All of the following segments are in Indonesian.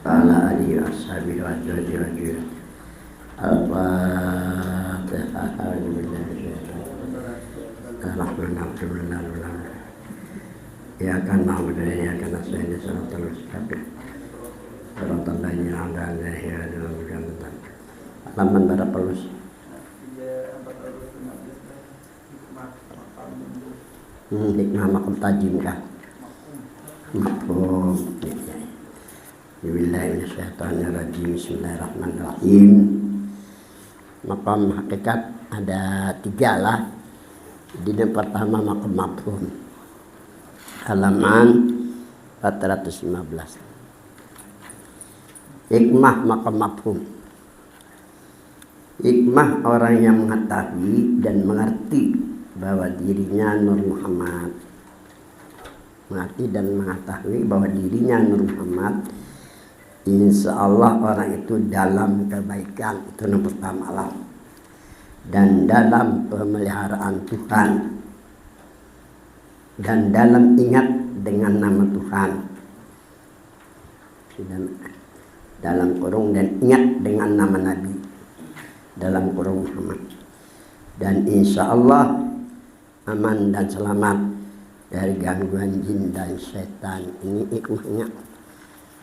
وعلى آله وأصحابه وأزواجه وذريته. الفاتحة. أعوذ بالله من الشيطان الرحمن الرحيم. إياك نعبد وإياك نستعين صراط المستقيم صراط الذين أنعمت عليهم غير المغضوب عليهم. Halaman berapa lus? Hikmah makom tajim kah? Mafhum. Bismillahirrahmanirrahim. Bismillahirrahmanirrahim. Makom hakikat ada 3 lah. Jadi yang pertama makom mafhum. Halaman 415. Hikmah makom mafhum. Hikmah orang yang mengetahui dan mengerti bahwa dirinya Nur Muhammad. Mengerti dan mengetahui bahwa dirinya Nur Muhammad. Insya Allah orang itu dalam kebaikan. Itu yang pertama lah. Dan dalam pemeliharaan Tuhan. Dan dalam ingat dengan nama Tuhan. Dalam kurung dan ingat dengan nama Nabi. Dalam kurung Muhammad. Dan insya Allah aman dan selamat dari gangguan jin dan setan. Ini hikmahnya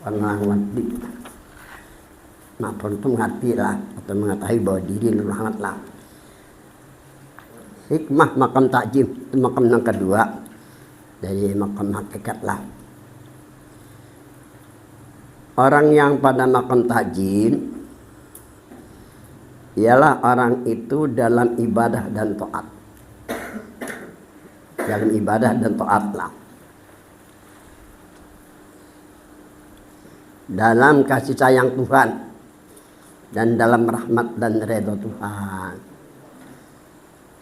orang wadi. Maupun itu mengerti lah atau mengetahui bahwa diri Nur Muhammad lah. Hikmah makam takjim itu makam yang kedua dari makam hakikat lah. Orang yang pada makam takjim ialah orang itu dalam ibadah dan taat. Dalam ibadah dan taat lah. Dalam kasih sayang Tuhan. Dan dalam rahmat dan redha Tuhan.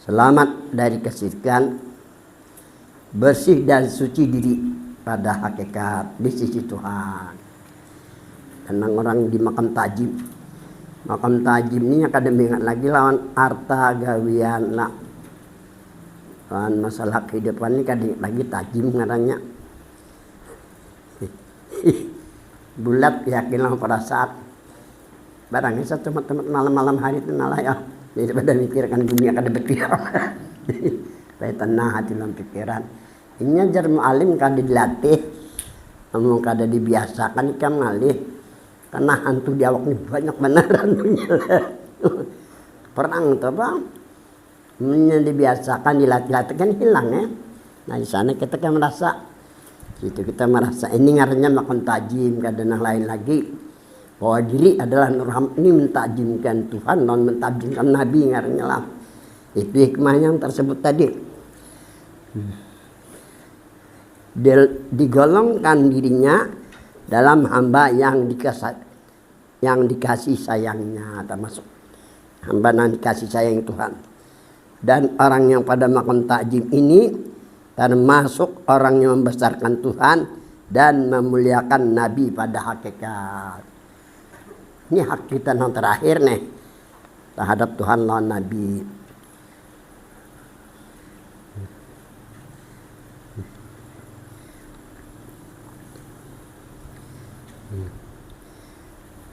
Selamat dari kesyirikan. Bersih dan suci diri pada hakikat di sisi Tuhan. Karena orang di makam tajim. Makam tajim ini kadang ingat lagi lawan harta gawian lah. Lawan masalah kehidupan ini kadang lagi tajim ngaranya. Bulat yakin lah pada saat barangnya satu teman malam-malam hari itu nalah ya. Daripada mikirkan dunia kada berkira. Supaya tenang hati dalam pikiran. Ini ajar mu'alim kada dilatih. Namun kada dibiasakan ikan ngalih. Karena hantu di awak ini banyak benar hantunya. Perang itu bang. Ini dibiasakan dilatih-latih kan hilang ya. Nah di sana kita kan merasa. Situ kita merasa ini ngarannya makan tajim. Kadang yang lain lagi. Bahwa diri adalah Nur Muhammad ini mentajimkan Tuhan. Non mentajimkan Nabi ngarannya lah. Itu hikmah yang tersebut tadi. Digolongkan dirinya dalam hamba yang dikasih sayangnya, termasuk hamba yang dikasih sayang Tuhan. Dan orang yang pada makan takjim ini termasuk orang yang membesarkan Tuhan dan memuliakan Nabi pada hakikat. Ini hak kita yang terakhir nih terhadap Tuhan lawan Nabi.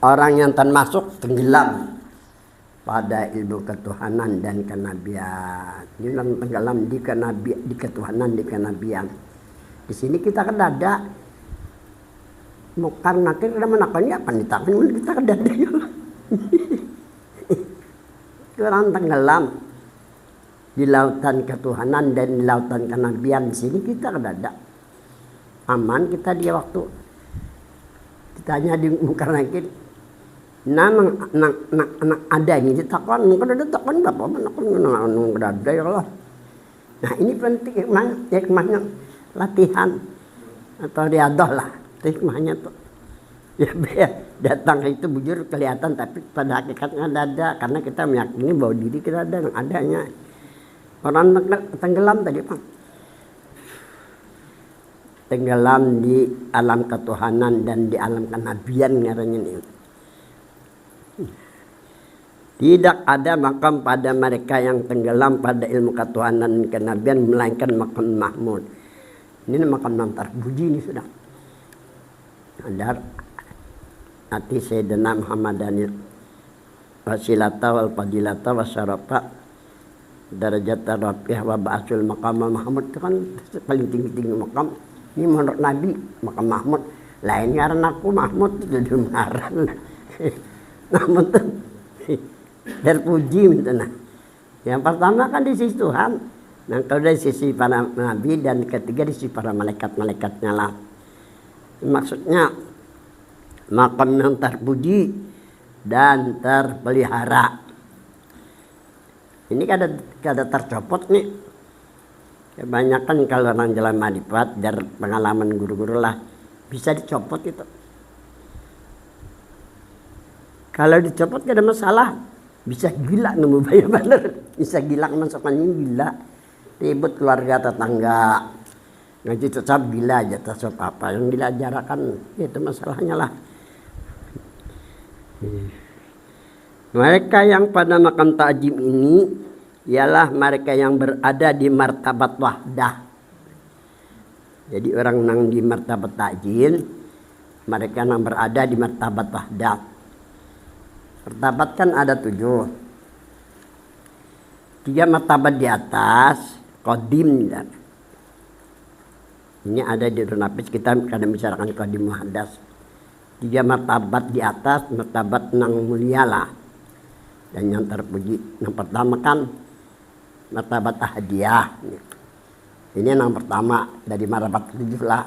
Orang yang termasuk tenggelam pada ilmu ketuhanan dan kenabian. Ini tenggelam di ketuhanan, di kenabian. Di sini kita kan ada. Karena kita menakannya apa di tangan kita kan ada. Orang tenggelam di lautan ketuhanan dan di lautan kenabian. Di sini kita kan ada. Aman kita dia waktu ditanya di muka nakir. Nang ada ini ditakon mungkin ada takon berapa nang ada ya Allah. Nah ini penting hikmahnya latihan atau riadah lah hikmahnya tuh ya datang itu bujur kelihatan tapi pada hakikatnya ada karena kita meyakini bahwa diri kita ada yang adanya. Orang tenggelam tadi Pak, tenggelam di alam ketuhanan dan di alam kenabian ngarannya ini. Tidak ada makam pada mereka yang tenggelam pada ilmu ketuhanan dan kenabian melainkan makam Mahmud. Ini makam yang terpuji ini sudah. ati sayyidina Muhammadanil wasilata wal fadilata wasyarafa darajat rafi'ah wa ba'sul maqam Mahmud. Itu kan paling tinggi-tinggi makam. Ini menurut Nabi makam Mahmud. Lain ngaran aku Mahmud itu ngaran. Mahmud tuh terpuji minta. Yang pertama kan di sisi Tuhan. Yang kedua di sisi para nabi dan ketiga di sisi para malaikat-malaikatnya lah. Maksudnya makam yang terpuji dan terpelihara. Ini kada tercopot nih. Kebanyakan kalau orang jalan marifat dari pengalaman guru-guru lah bisa dicopot itu. Kalau dicopot kada masalah, bisa gila nemu bayar bener, bisa gila masukannya gila, ribut keluarga tetangga, ngaji tetap gila aja tetap apa yang gila jarakan itu masalahnya lah. Mereka yang pada makam ta'zim ini ialah mereka yang berada di martabat wahdah. Jadi orang yang di martabat ta'zim, mereka yang berada di martabat wahdah. Martabat kan ada 7. 3 martabat di atas, qadim. Ini ada di Runapis, kita kadang bicarakan qadim muhaddas. 3 martabat di atas, martabat nang mulialah. Dan yang terpuji. Yang pertama kan martabat ahadiyah. Ini yang pertama dari martabat 7 lah.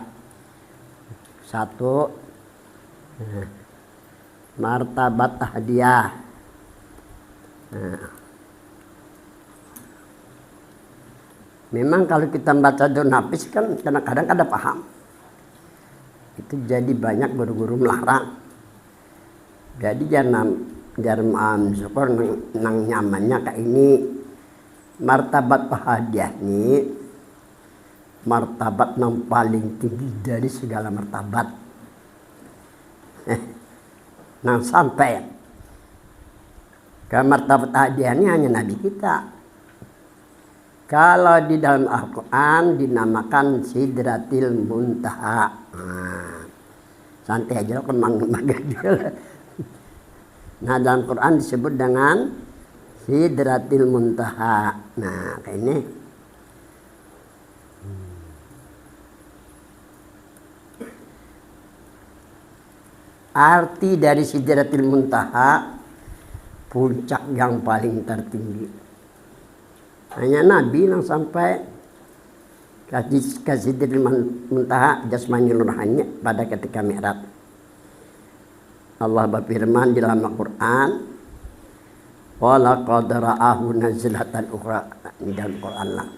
1 martabat ahadiyah. Memang kalau kita baca Nafis kan kadang-kadang kada paham. Itu jadi banyak guru-guru melarang. Jadi jangan syukur nang nyamannya kayak ini. Martabat ahadiyah ini martabat yang paling tinggi dari segala martabat. Nah sampai ke martabat ahadiyah ini hanya Nabi kita. Kalau di dalam Al-Quran dinamakan Sidratil Muntaha. Santai aja kan magagil. Nah dalam Quran disebut dengan Sidratil Muntaha. Nah kayak ini. Arti dari Sidratil Muntaha puncak yang paling tertinggi. Hanya Nabi yang sampai ke Sidratil Muntaha jasmani rohani pada ketika Mi'raj. Allah berfirman di dalam Al-Quran, wa laqad ra'ahu nazlatan ukhra. Ini dalam Quran lah.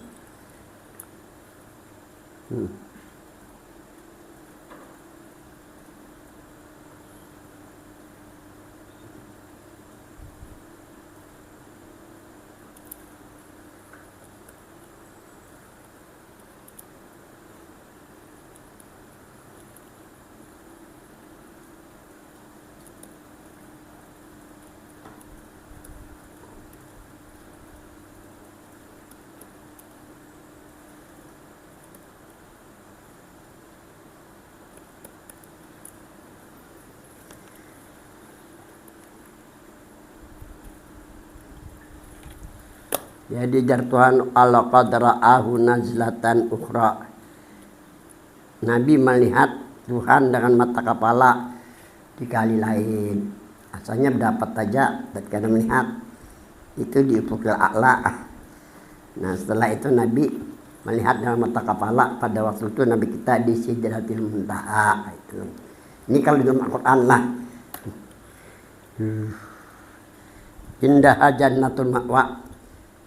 Jadi jar Tuhan Allah qad ra'ahu nazlatan ukhra. Nabi melihat Tuhan dengan mata kepala di kali lain. Asalnya dapat saja ketika melihat itu di ufukil a'la. Nah setelah itu Nabi melihat dengan mata kepala pada waktu itu Nabi kita di Sidratil Muntaha. Itu. Ini kalau di Al-Quran lah. Indah jannatul ma'wa.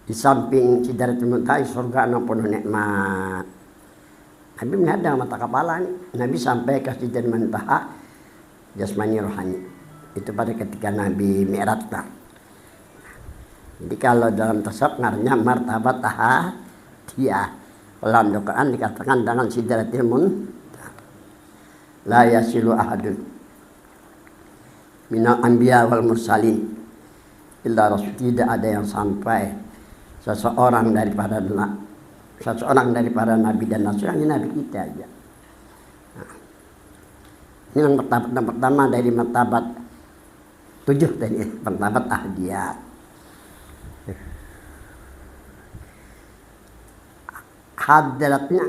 Di samping Sidratil Muntaha surga yang penuh nikmat. Nabi melihat dengan mata kepala Nabi sampai ke Sidratil Muntaha jasmani rohani. Itu pada ketika Nabi Mi'raj. Jadi kalau dalam tasawuf ngaranya martabat ahadiyah. Dalam Al-Quran dikatakan dengan Sidratil Muntaha. La yasilu ahadun minal anbiya wal mursalin illa rasul. Tidak ada yang sampai seseorang daripada nabi dan rasul, hanya nabi kita aja. Nah, Ini yang pertama dari martabat 7 tadi, martabat ahdiyat. Hadratnya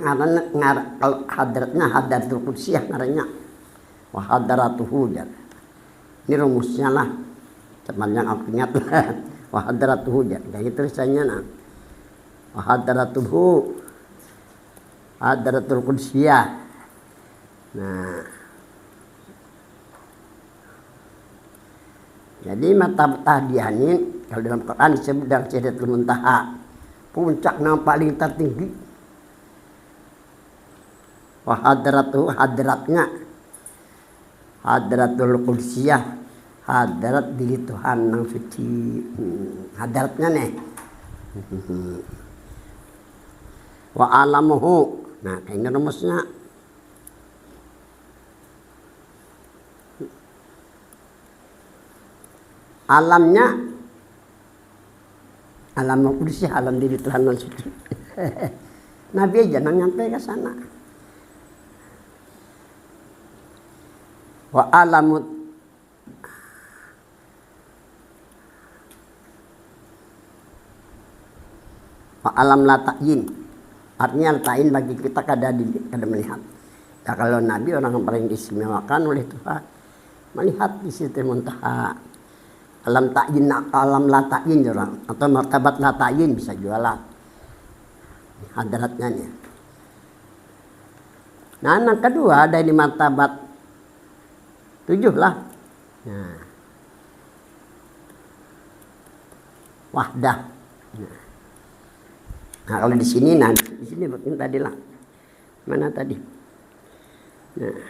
kalau hadratnya hadratul qudsiyah ngarannya wa hadratuhu. Ini rumusnya lah, sepanjang aku ingat lah. Wa hadratuhu, jadi tulisannya nah. Wa hadratuhu hadratul qudsiyah. Nah, jadi martabat ahdiyah ini kalau dalam Quran disebut dengan Sidratul Muntaha, puncak yang paling tertinggi. Wa hadratuhu, hadratnya hadratul qudsiyah, hadrat diri Tuhan yang suci. Hadratnya nih. Wa alamuhu, nah ini rumusnya. Alamnya alam qudsiyah, alam diri Tuhan yang suci. Nabi aja nang nyampe ke sana. Wa alamut wa alam la ta'yin, artinya ta'yin bagi kita kada melihat. Ya, kalau Nabi orang yang paling diistimewakan oleh Tuhan melihat di Sidratul Muntaha. Alam ta'yin, alam la ta'yin orang, atau martabat la ta'yin bisa jualan hadratnya nih. Nah, yang kedua dari martabat 7 lah. Nah, wahdah. Nah, kalau di sini bukan tadi lah. Mana tadi? Nah,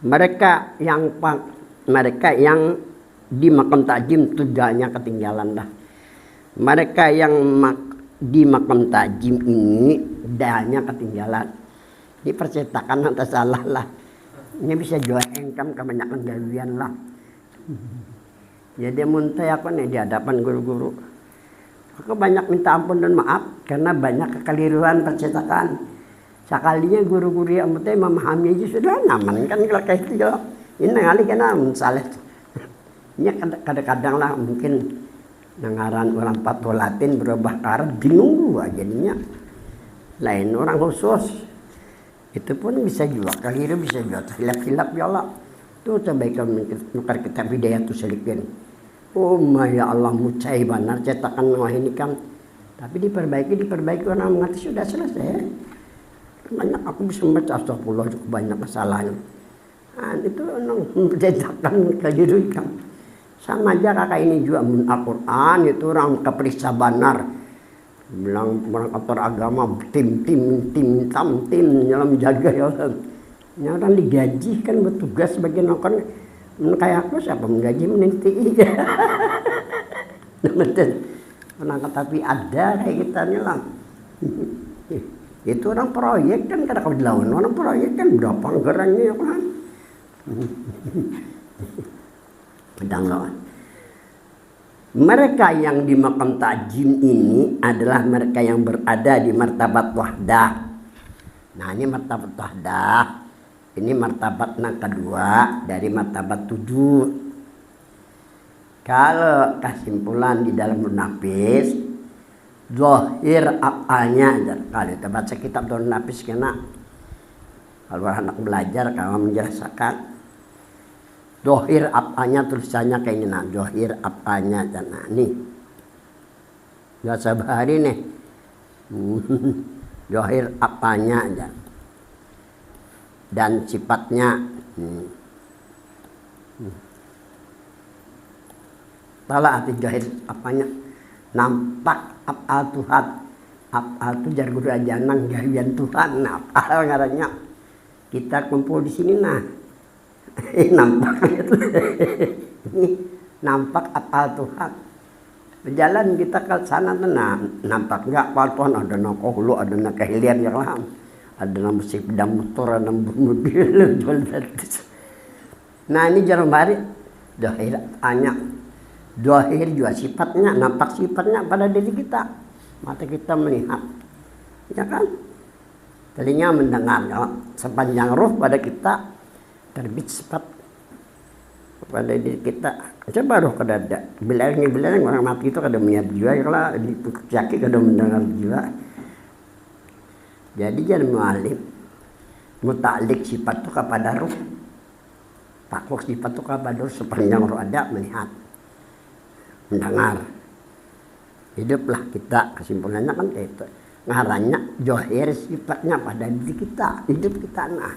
mereka yang di makam takjim itu dahnya ketinggalan dah. Mereka yang di makam takjim ini dahnya ketinggalan. Ini percetakan atau salah lah. Ini bisa jual engkam kebanyakan gawian lah. Jadi muntah aku nih di hadapan guru-guru. Aku banyak minta ampun dan maaf karena banyak kekeliruan percetakan. Sekalinya guru-guru yang muntah memahami aja sudah nyaman kan kalau kayak itu ya. Ini kali kena salah. Ini kadang-kadang lah mungkin nengaran orang Papua Latin berubah arah bingung gua jadinya. Lain orang khusus. Itu pun bisa juga, keliru bisa juga, hilap-hilap ya Allah. Itu coba nukar kitab Hidayah tu selikin. Oh ya Allah, mucai benar cetakan wah ini kan. Tapi diperbaiki orang mengerti sudah selesai. Banyak aku bisa membaca astagfirullah cukup banyak kesalahan. Nah, itu cetakan keliru kan. Sama aja kakak ini juga Al-Quran itu orang keperiksa benar. Bilang orang kantor agama tim dalam jaga ya Allah. Ini orang digaji kan bertugas sebagai nokon kayak aku siapa menggaji meniti. Orang tapi ada kayak kita nih lah. Itu orang proyek kan kada kau dilawan orang proyek kan berapa anggarannya ya kan. Pedang lawan. Mereka yang di makam takjim ini adalah mereka yang berada di martabat wahdah. Nah, ini martabat wahdah. Ini martabat yang kedua dari martabat 7. Kalau kesimpulan di dalam Nafis, zahir apanya, kalau kita baca kitab Nurul Nafis kena, kalau anak belajar kalau menjelaskan zahir apanya tulisannya kayak gini, zahir apanya dan nih nggak sabari nih zahir apanya dan sifatnya. Salah arti zahir apanya nampak apa Tuhan, apa itu jar guru ajanan gawian Tuhan. Nah, apa ngarannya kita kumpul di sini nah. Nampak itu. Nampak apa Tuhan. Berjalan kita ke sana tenang, nampak enggak apa-apa ada nak kohlu, ada nak kehilir yang lain. Ada nak musik pedang motor, ada mobil jual gratis. Nah, ini jarum hari zahir hanya zahir juga sifatnya, nampak sifatnya pada diri kita. Mata kita melihat. Ya kan? Telinga mendengar, sepanjang roh pada kita terbit sifat pada diri kita. Coba roh kedada. Bilang orang mati itu kada melihat jiwa, kalau sakit kada mendengar jiwa. Jadi jangan mualim muta'alliq sifat itu kepada roh. Takluk sifat itu kepada roh, sepanjang roh ada melihat, mendengar. Hiduplah kita, kesimpulannya kan itu. Ngarannya johir sifatnya pada diri kita, hidup kita nah.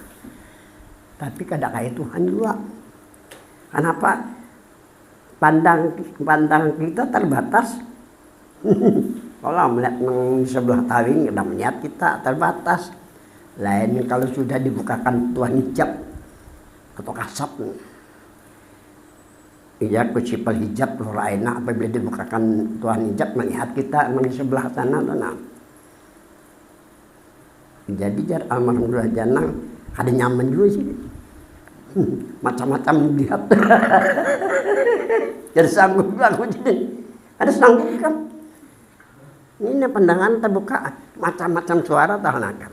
Tapi kada kayak Tuhan juga. Kenapa? Pandang kita terbatas. Kalau melihat sebelah tawing, kita melihat kita terbatas. Lain kalau sudah dibukakan Tuhan hijab atau kasap. Iya, kusipal hijab luraina apabila dibukakan Tuhan hijab melihat kita di sebelah sana nah. Jadi jar almarhum Guru Janang ada nyaman juga sih. Macam-macam lihat. Jadi sanggup aku jadi. Ada sanggup kan. Ini pandangan terbuka, macam-macam suara tahanan.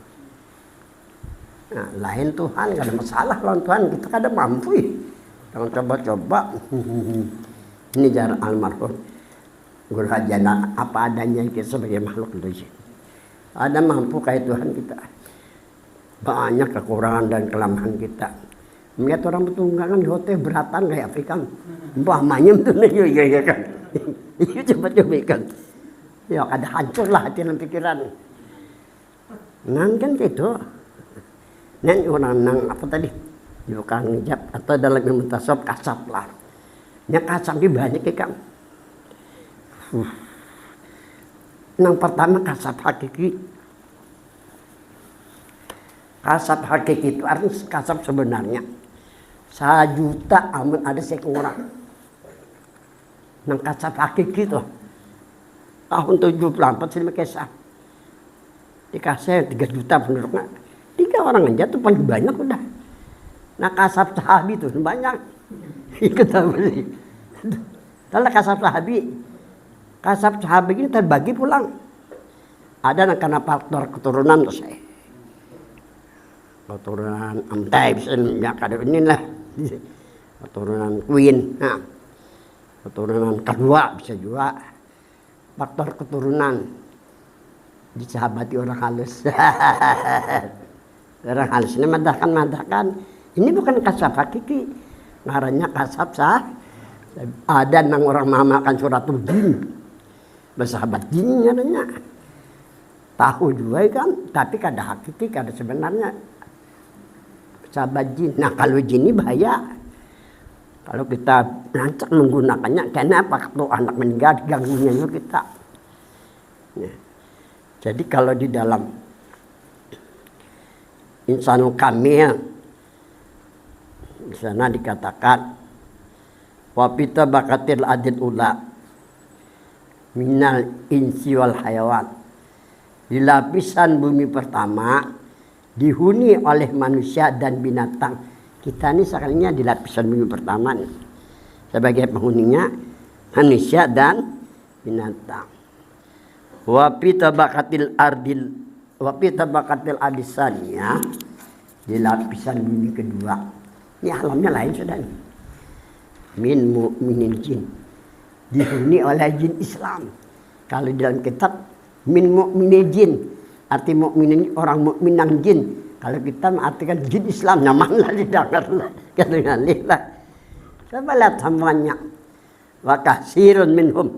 Nah, lain Tuhan gak ada masalah lawan Tuhan, kita kada mampu. Jangan coba-coba. Ini jar almarhum Guru Janang apa adanya kita sebagai makhluk itu sih. Ada mampu kayak Tuhan kita. Banyak kekurangan dan kelemahan kita. Melihat orang bertunggangan di hotel beratan kayak Afrika. Mbah manyem tuh ya kan. Itu coba-coba kan. Ya ada hancur lah hati dan pikiran. Nang kan gitu. Nang orang nang apa tadi? Bukan hijab atau dalam ilmu tasawuf kasap lah. Yang kasap ini banyak ya kan. Yang pertama kasap hakiki. Kasap hakiki itu artinya kasap sebenarnya. 1 juta amun ada sekurang. Nang kasap hakiki itu. Tahun 74 sini kisah. Dikasih 3 juta penduduknya. 3 orang aja tuh paling banyak udah. Nah kasap sahabi itu banyak. Ikut apa sih? Kalau kasap sahabi. Kasap sahabi ini terbagi pulang. Ada karena faktor keturunan tuh saya. Keturunan Amtai bisa ya kada inilah. Keturunan Queen. Nah. Keturunan kedua bisa juga. Faktor keturunan disahabati orang halus. Orang halus ini madahkan. Ini bukan kasab hakiki. Ngarannya kasab sah. Ada nang orang mamakan suratul jin. Bersahabat jin ngarannya. Tahu juga kan, tapi kada hakiki, kada sebenarnya. Sahabat jin. Nah kalau jin ini bahaya. Kalau kita rancak menggunakannya, kenapa kalau anak meninggal diganggunya kita. Nah, jadi kalau di dalam Insanul Kamil di sana dikatakan wapita bakatil adil ula minal insi wal hayawan. Di lapisan bumi pertama dihuni oleh manusia dan binatang. Kita ini sekalinya di lapisan bumi pertama nih. Sebagai penghuninya manusia dan binatang. Wa fi tabaqatil adisanya di lapisan bumi kedua. Ini alamnya lain sudah nih. Min mu'minin jin. Dihuni oleh jin Islam. Kalau di dalam kitab min mu'minin jin. Arti mu'minin orang mukmin nang jin. Kalau kita mengartikan jin Islam, nyamanlah didengarlah. Kedengarlah. Coba lihat semuanya. Wa kasirun minhum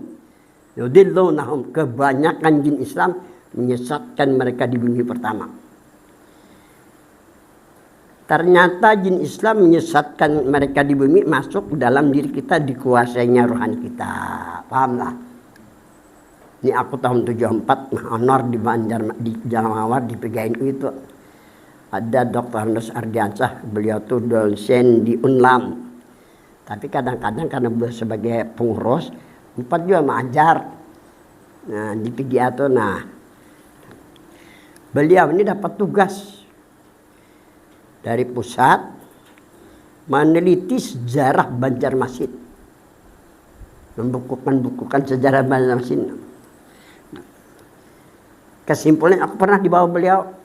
yudillunahum. Kebanyakan jin Islam menyesatkan mereka di bumi pertama. Ternyata jin Islam menyesatkan mereka di bumi masuk dalam diri kita, dikuasainya rohani kita. Pahamlah? Ini aku tahun 74 honor di Banjar di Jalan Mawar di PGNU itu. Ada Dr. Hanus Ardiansah, beliau tuh dosen di Unlam. Tapi kadang-kadang karena beliau sebagai pengurus, empat juga mengajar. Nah, di PGA tuh, nah. Beliau ini dapat tugas dari pusat meneliti sejarah Banjarmasin. Membukukan sejarah Banjarmasin. Kesimpulan aku pernah dibawa beliau.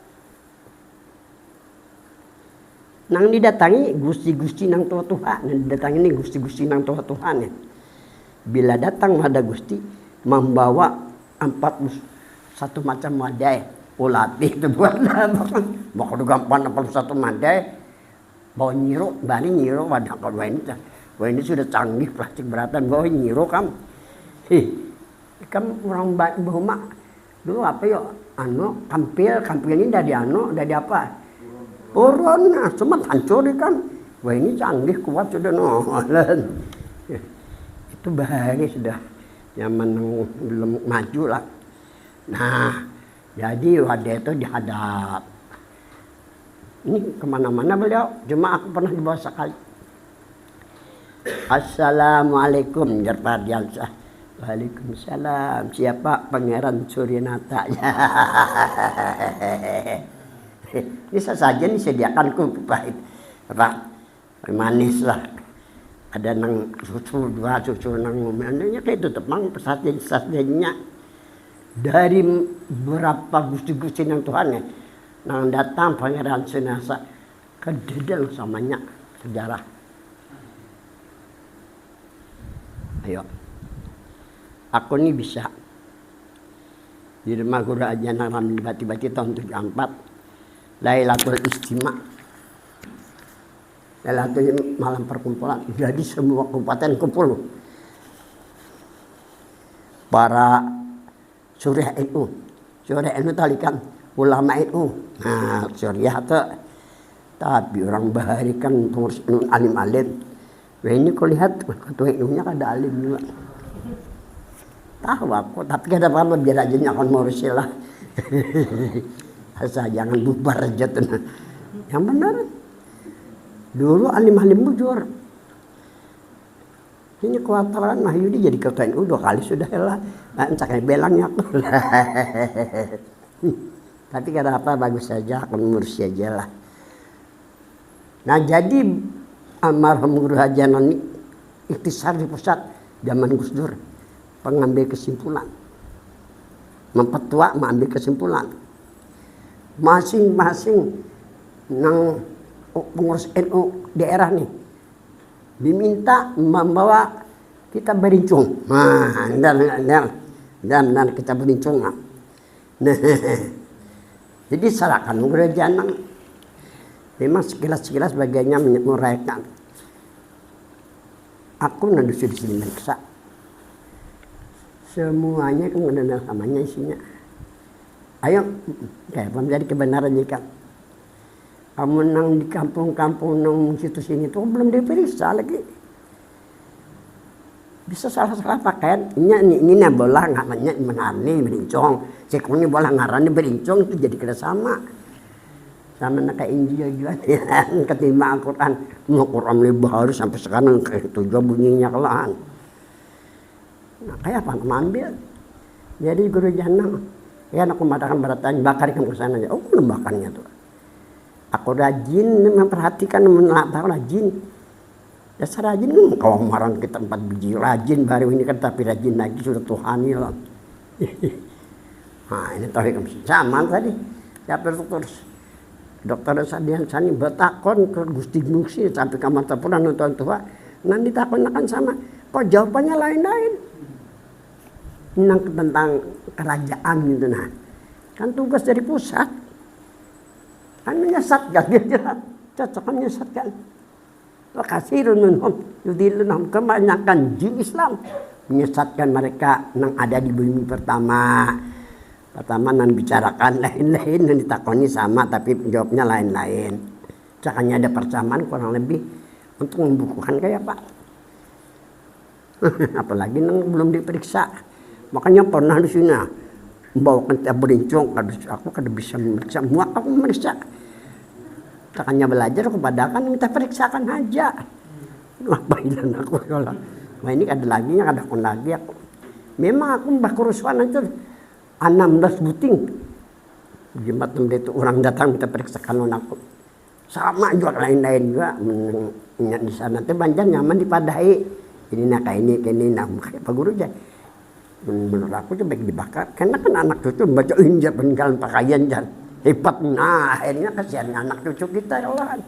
Nang didatangi gusti-gusti nang tua Tuhan, nang didatangi ini gusti-gusti nang tua Tuhan ya. Bila datang ada gusti membawa 41 macam madai, ulati itu buat bakal gampang 41 madai, bawa nyiro, bani nyiro wadah kalau ini sudah canggih plastik beratan, bawa nyiro kam, orang bahuma dulu apa yo, kampil ini dari dari apa? Purun, cuma hancur kan. Wah ini canggih kuat sudah nolen. Itu bahaya sudah. Zaman belum maju lah. Nah, jadi wadah itu dihadap. Ini kemana-mana beliau. Cuma aku pernah dibawa sekali. Assalamualaikum Jarpadiansyah. Waalaikumsalam. Siapa Pangeran Surinata? Bisa saja disediakan pahit apa manis lah, ada nang susu dua susu nang momennya kayak itu tepang sajiannya dari berapa gusti-gusti nang Tuhan ya nang datang Pangeran Sunasa kededel samanya sejarah. Ayo aku nih bisa di rumah guru aja nang bati-bati tahun 74 Lailatul Istimewa, Lailatul malam perkumpulan. Jadi semua kabupaten kumpul. Para Suriah NU talikan ulama NU. Nah, Suriah itu tapi orang bahari kan pengurus NU alim-alim. Wah ini kau lihat ketua NU-nya ada alim juga. Tahu aku, tapi kada apa biar aja akan ngurus lah. Asal jangan bubar aja tuh. Yang benar. Dulu alim-alim bujur. Ini kuataran Mahyudi jadi ketua NU 2 kali sudah lah. Cakai belangnya tuh. Tapi kata apa bagus saja, akan ngurus aja lah. Nah jadi almarhum Guru Haji Noni ikhtisar di pusat zaman Gus Dur pengambil kesimpulan. Mempetua mengambil kesimpulan. Masing-masing nang pengurus NU daerah nih diminta membawa kita berincung. Nah, dan kita berincung. Nah, jadi serahkan Guru Janang. Memang sekilas bagiannya menguraikan. Aku nanti di sini meriksa. Semuanya kan ada namanya isinya. Ayo, kayak menjadi kebenaran jika kamu nang di kampung-kampung nang situ sini tuh belum diperiksa lagi. Bisa salah-salah pakaian. Ini bola ngaranya menarni berincong. Cekuni bola ngarani berincong itu jadi kerjasama. Sama nak Injil juga ketimbang Al-Quran. Al-Quran lebih baru sampai sekarang kayak itu juga bunyinya kelahan. Nah kayak apa mengambil. Jadi Guru Janang. Ya aku mengatakan beratan bakarikan ke sana aja. Oh bakarnya tuh. Aku rajin memperhatikan menatap rajin. Dasar rajin kau marang kita 4 biji rajin baru ini kan tapi rajin lagi sudah Tuhani lah. Nah ini tarik sama tadi. Siapa dokter Sadian Sani betakon ke Gusti Muksi sampai kamar tapuran nonton tua. Nanti takon akan sama. Kok jawabannya lain-lain. Tentang kerajaan gitu nah. Kan tugas dari pusat. Kan menyesatkan dia cocok menyesatkan. Wa kasirun minhum yudillunhum kebanyakan jin Islam menyesatkan mereka yang ada di bumi pertama. Pertama nan bicarakan lain-lain dan ditakoni sama tapi jawabnya lain-lain. Cakanya ada persamaan kurang lebih untuk membukukan kayak apa. Apalagi yang belum diperiksa. Makanya pernah di sini membawakan tiap berincong, aku kada bisa memeriksa, muak aku memeriksa. Takkannya belajar kepada kan minta periksakan aja. Ngapain aku kalau, wah ini ada lagi, ada kon lagi aku. Memang aku mbah kerusuhan aja, 16 buting. Jimat itu orang datang minta periksakan aku. Sama juga lain-lain juga, di sana teh banjar nyaman dipadai. Ini nak ini nak kayak Pak Guru aja. Menurut aku coba dibakar karena kan anak cucu baca injak peninggalan pakaian dan hebat. Nah akhirnya kasihan anak cucu kita ya Allah.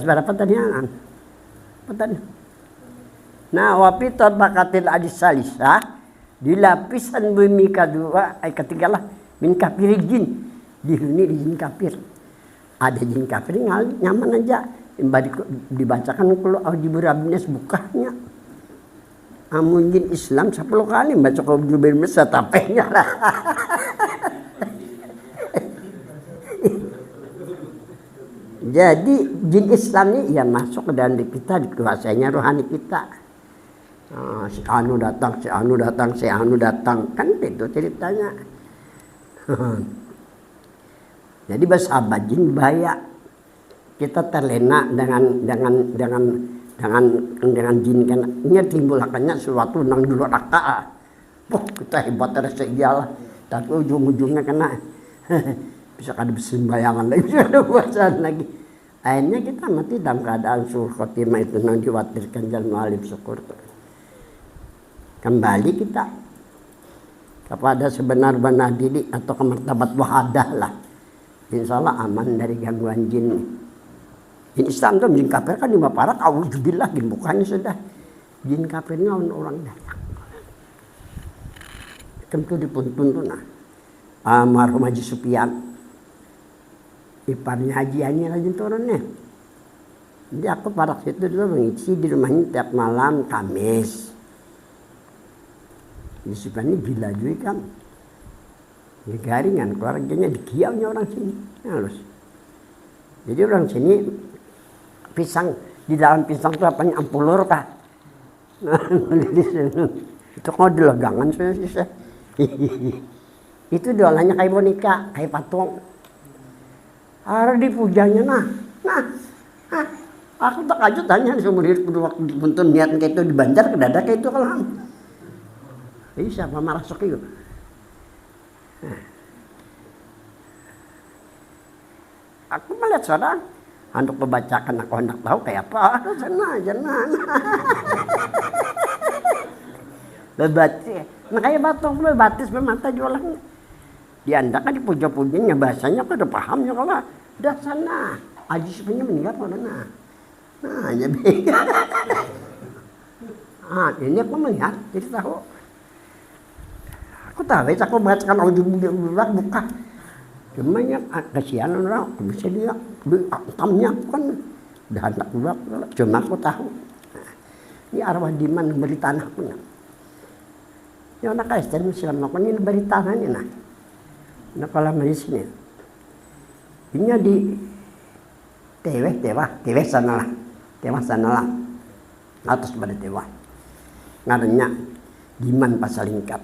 berapa tadi? Nah, wapi tabaqatil adis salisah, di lapisan bumi kedua, ketiga lah, min kafir jin, dihuni di jin kafir. Ada jin kafir nyaman aja, dibacakan kalau audibur abines bukanya. Amun jin Islam 10 kali baca audibur abines tapenya lah. Jadi jin Islam ini ya masuk ke dalam diri kita, dikuasainya rohani kita. Si anu datang, si anu datang, si anu datang, kan itu ceritanya. Jadi bersahabat jin bahaya. Kita terlena dengan jin kan. Ini timbul akannya sesuatu nang dulu raka. Kita hebat terus sejalah. Tapi ujung-ujungnya kena bisa kada bersembayangan lagi, ada puasaan lagi. Akhirnya kita mati dalam keadaan suruh khotimah itu nang diwatirkan jalan alif syukur. Kembali kita kepada sebenar-benar diri atau ke martabat wahadah lah. Insya Allah aman dari gangguan jin. Jin Islam itu jin kafir kan 5 parat, auzubillah jin bukannya sudah. Jin kafirnya orang datang. Tentu dipuntun nah. Almarhum Haji Supian. Iparnya Haji Ani lagi turunnya. Jadi aku pada situ dulu mengisi di rumahnya tiap malam Kamis. Yusuf ini gila juga kan. Di garingan keluarganya dikiaunya orang sini. Halus. Jadi orang sini pisang di dalam pisang itu apanya ampulur kah? Itu kalau dilegangan saya. Itu dolanya kayak boneka, kayak patung. Ada dipujanya nah. Aku tak kajut tanya seumur hidup waktu dipuntun niat kayak itu dibanjar ke dada kayak itu kalau. Ini siapa marah sok itu? Aku melihat saudara, untuk membacakan aku hendak tahu kayak apa. Jangan. Bebatis, nah kayak batung bebatis bermata jualan. Diandakan di puja-pujanya bahasanya aku udah pahamnya kalau udah sana. Haji sebenarnya meninggal kalau nah jadi. Ini aku melihat, jadi tahu. Aku tahu, aku bacakan audiobook buka. Cuma ya kasihan orang, bisa dia tamnya kan udah anak buat. Cuma aku tahu. Ini arwah diman beri tanah punya. Ya anak Kristen Muslim aku ini beri tanahnya nah. Nah kalau di sini, ini di tewe sana lah, atas pada tewa. Ngarenya diman pasal lingkap.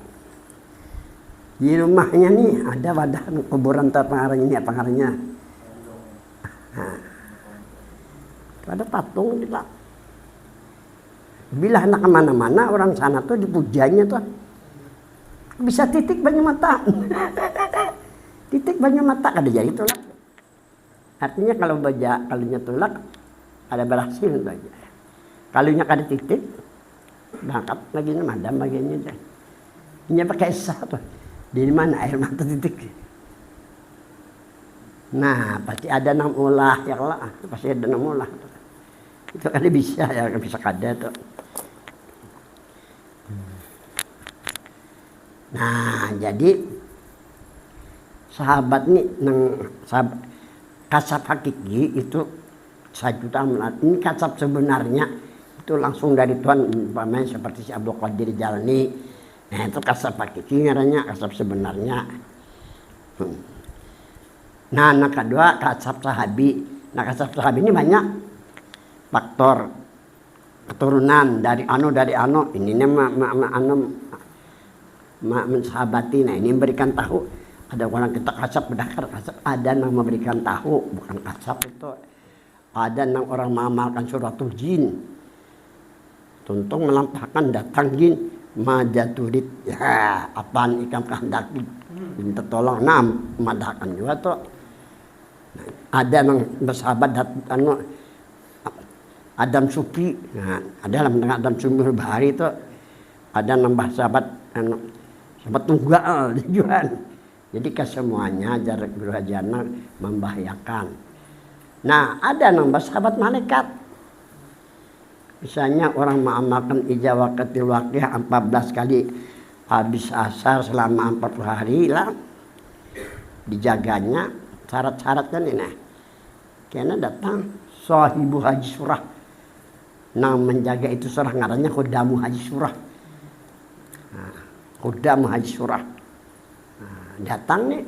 Di rumahnya nih ada wadah kuburan pengarangnya. Nah, ada patung di Pak. Bila anak kemana-mana orang sana tuh dipujanya tuh bisa titik banyak mata. Titik banyak mata kada jadi tulak. Artinya kalau kalunya tulak ada berhasil baja. Kalunya kada titik berangkat lagi madam bagiannya deh. Ini pakai esah tuh. Di mana air mata titik. Nah, pasti ada nang ulah ya lah, pasti ada nang ulah. Itu kan bisa ya, bisa kada tuh. Nah, jadi sahabat nih kasab hakiki itu 1 juta amulat. Ini kasab sebenarnya itu langsung dari Tuhan, umpamanya seperti si Abdul Qadir Jalani. Nah, itu kasab hakiki ngarannya, kasab sebenarnya. Nah, anak kedua kasab sahabi. Nah, kasab sahabi ini banyak faktor keturunan dari anu. Ini mensahabati. Nah, ini memberikan tahu. Ada orang kita kasab berdakar kasab. Ada yang memberikan tahu, bukan kasab itu. Ada yang orang mengamalkan suratul jin. Tuntung melampahkan datang jin. Majaturit ya apaan ikan kehendaki minta tolong madahkan juga tuh. Ada yang bersahabat Adam Suki, nah, ada yang Adam Sumber Bahari itu ada yang bersahabat sahabat tunggal tujuan. Jadi kesemuanya jarak berhajana membahayakan. Nah, ada nambah sahabat malaikat. Misalnya orang mengamalkan ijabah ketil waqiah 14 kali habis asar selama 40 hari lah dijaganya syarat-syaratnya nih. Nah, karena datang sahibu haji surah. Nah, menjaga itu surah ngarannya khudamu haji surah. Nah, khudamu haji surah. Nah, datang nih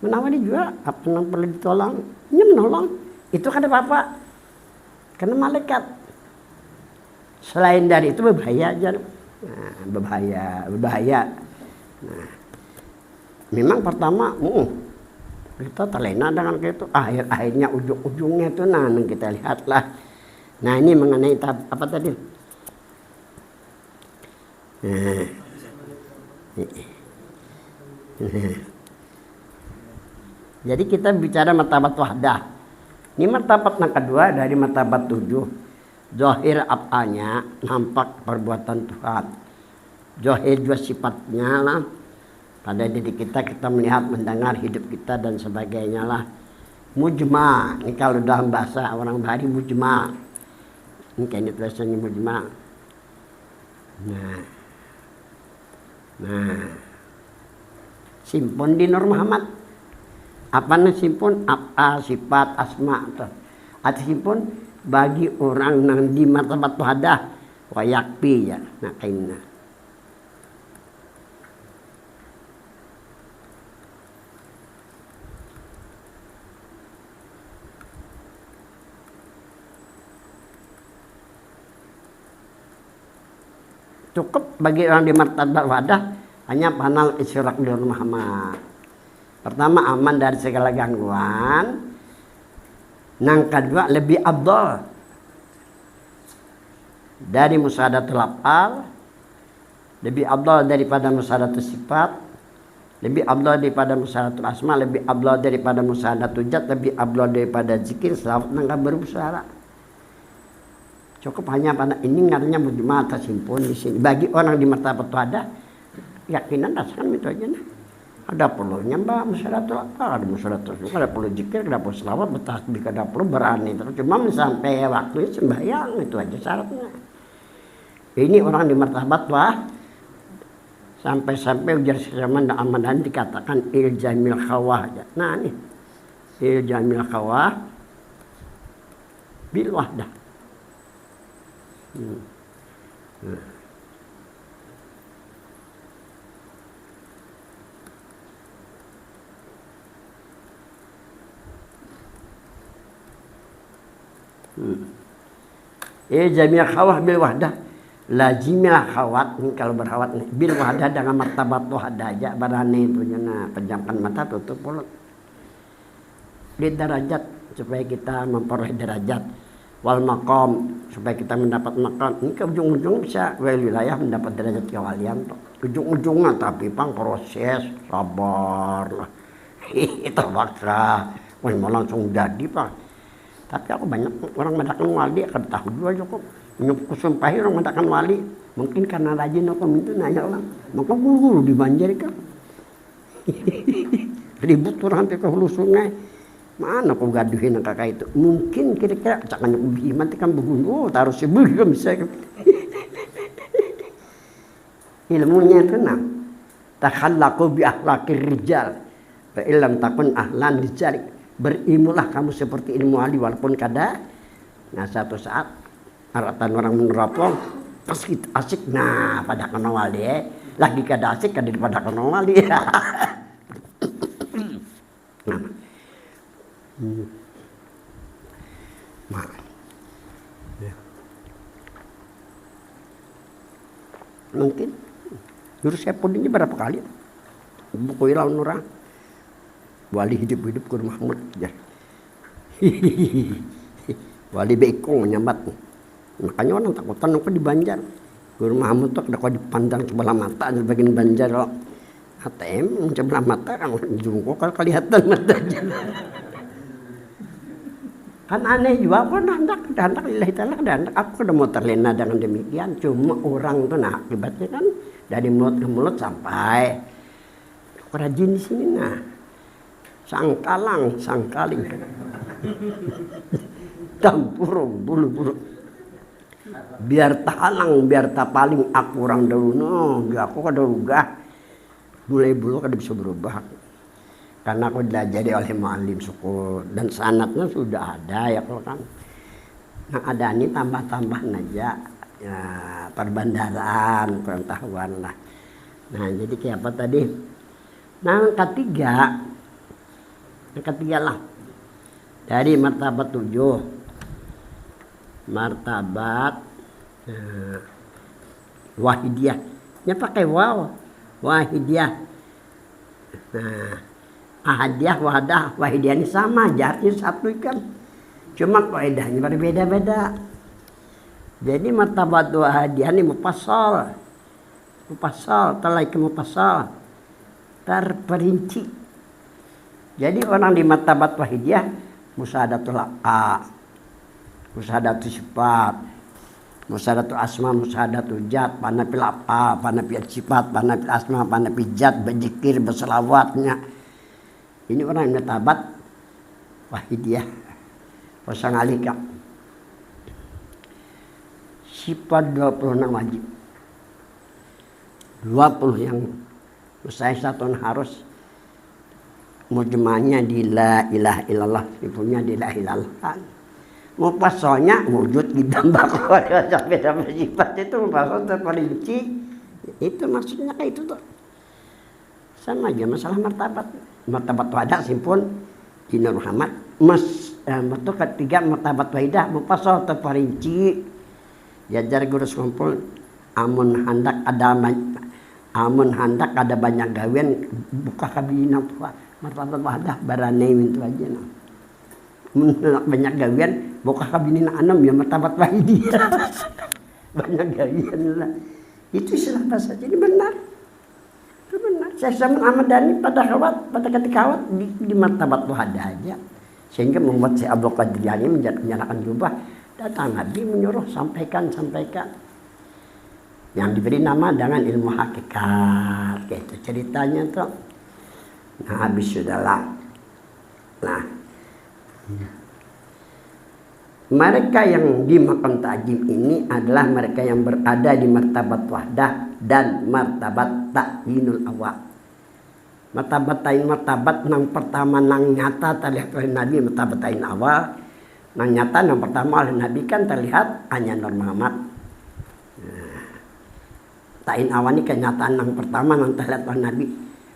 menawari juga apa yang perlu ditolong. Ini menolong. Itu kata bapak. Karena malaikat. Selain dari itu berbahaya aja. Nah, berbahaya. Nah, memang pertama, kita terlena dengan itu. Akhirnya ujung-ujungnya itu, nah kita lihatlah. Nah ini mengenai apa tadi? Jadi kita bicara martabat wahdah. Ini martabat yang kedua dari martabat 7. Zahir af'alnya nampak perbuatan Tuhan. Zahir juga sifatnya lah. Pada diri kita melihat, mendengar, hidup kita dan sebagainya lah. Mujma, ini kalau dalam bahasa orang Bahari mujma. Ini kayaknya tulisannya mujma. Nah, simpun di Nur Muhammad. Apa nih simpun? Apa sifat asma atau simpun bagi orang yang di martabat wahdah wa yakfi ya. Nah kainna. Cukup bagi orang di martabat wahdah hanya panal isyraq di Muhammad. Pertama aman dari segala gangguan. Yang kedua lebih afdal dari musyahadatul af'al, lebih afdal daripada musyahadatul sifat, lebih afdal daripada musyahadatul asma, lebih afdal daripada musyahadatul zat, lebih afdal daripada zikir, selawat nangka berbicara. Cukup hanya pada ini ngaranya mujma atau simpun di sini. Bagi orang di martabat ada keyakinan rasakan itu aja nah. Ada perlunya mbak musyaratul apa, ada musyaratul suka, ada perlu zikir, ada perlu selawat, bertasbih, ada perlu berani. Terus cuma sampai waktunya sembahyang itu aja syaratnya. Ini orang di martabat wah sampai ujar zaman Ramadan dikatakan iljamil khawah. Nah ini iljamil khawah bil wahdah. Jami'ah khawah bil wahdah lazimnya khawat kalau berkhawat bil wahdah dengan martabat wahdah aja barani punya pejamkan mata tutup mulut di derajat supaya kita memperoleh derajat wal maqam supaya kita mendapat maqam ini ke ujung-ujung bisa wilayah mendapat derajat kewalian ujung-ujungnya tapi pang proses sabar lah itu bakal mau langsung jadi pak. Tapi aku banyak orang mendakan wali akan tahu juga kok. Kusumpahi orang mendakan wali. Mungkin karena rajin aku minta nanya orang. Maka guru di Banjar kan. Ribut orang sampai ke hulu sungai. Mana aku gaduhin kakak itu. Mungkin kira-kira cakannya kubihiman kan begunu. Taruh sebelum bisa. Ilmunya tenang. Takhallaku bi akhlaqir rijal. Fa illam takun ahlan rijalik. Berilmulah kamu seperti ilmu ahli walaupun kada. Nah satu saat aratan orang menerapong pas kita asik nah pada kena wali lagi kada asik kada pada kena wali. Mungkin jurus saya pun ini berapa kali buku ilaun orang wali hidup-hidup Guru Mahmud ya. Wali bekong nyambat. Makanya orang takutan apa di Banjar. Guru Mahmud tuh ada kau dipandang sebelah mata di bagian Banjar loh. ATM sebelah mata kan jungkok kalau kelihatan matanya. Kan aneh juga apa hendak lillahi ta'ala hendak aku udah mau terlena dengan demikian cuma orang tuh nah akibatnya kan dari mulut ke mulut sampai rajin di sini nah. Sangkaling. Tampurung bulu-bulu. Biar tahalang, biar paling aku orang dahulu aku kada rugah. Mulai bulu kada bisa berubah. Karena aku diajari oleh mu'alim suku dan sanatnya sudah ada ya kalau kan. Nah ada ini tambah-tambah aja ya, perbandaran, pengetahuan lah. Nah jadi kayak apa tadi? Nah yang ketiga lah dari martabat 7 martabat wahidiyah. Nya pakai waw wahidiyah. Nah ahadiyah, wahadah, wahidiyah ini sama aja artinya satu kan. Cuma kaidahnya berbeda-beda. Jadi martabat wahidiyah ini mufassal, talaik mufassal, terperinci. Jadi orang di martabat wahidiyah musahadatul haqa, musahadatul sifat, musahadatul asma, musahadatul jat, panapil apa, panapil sifat, panapil asma, panapil jat, berzikir, berselawatnya. Ini orang yang martabat wahidiyah. Pasang alika. Sifat 26 wajib. 20 yang saya satu harus mujmanya di la ilaha illallah, sifatnya di la ilaha illallah. Mufassalnya wujud ditambah sampai sifat itu mufassal terperinci. Itu maksudnya kayak itu tuh. Sama aja masalah martabat. Martabat wadah simpun Dina Muhammad itu ketiga martabat wahidah mufassal terperinci. Jajar guru kumpul amun hendak ada banyak gawean buka kabina martabat wadah barane itu aja nah. Hendak banyak gawean buka kabina 6 ya martabat wahidah. Banyak gawean lah. Itu istilah bahasa jadi benar. Benar. Saya sama Ahmad Dhani pada ketika kawat di martabat wahadah aja. Sehingga membuat si Abdul Qadir menyalakan jubah. Datang Nabi menyuruh sampaikan. Yang diberi nama dengan ilmu hakikat. Kayak itu ceritanya tuh. Nah habis sudahlah. Nah. Mereka yang dimakan ta'jim ini adalah mereka yang berada di martabat wahdah dan martabat ta'yinul awal. Martabat nang pertama nang nyata terlihat oleh Nabi martabat ta'yin awal. Nang nyata nang pertama oleh Nabi kan terlihat hanya Nur Muhammad. Ta'yin awal ini kenyataan nang pertama nang terlihat oleh Nabi.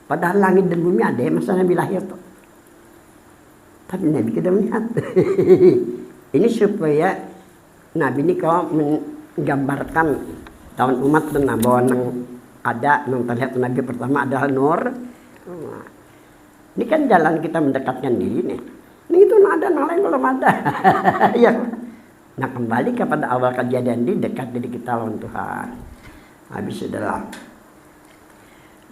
Padahal langit dan bumi ada masa Nabi lahir tuh. Tapi Nabi tidak melihat. Ini supaya Nabi ini kalau menggambarkan tahun umat dan bahwa ada yang terlihat Nabi pertama adalah Nur. Ini kan jalan kita mendekatkan diri nih. Ini itu ada lain belum ada. Ya. Nah kembali kepada awal kejadian ini dekat diri kita lawan Tuhan. Habis sudahlah.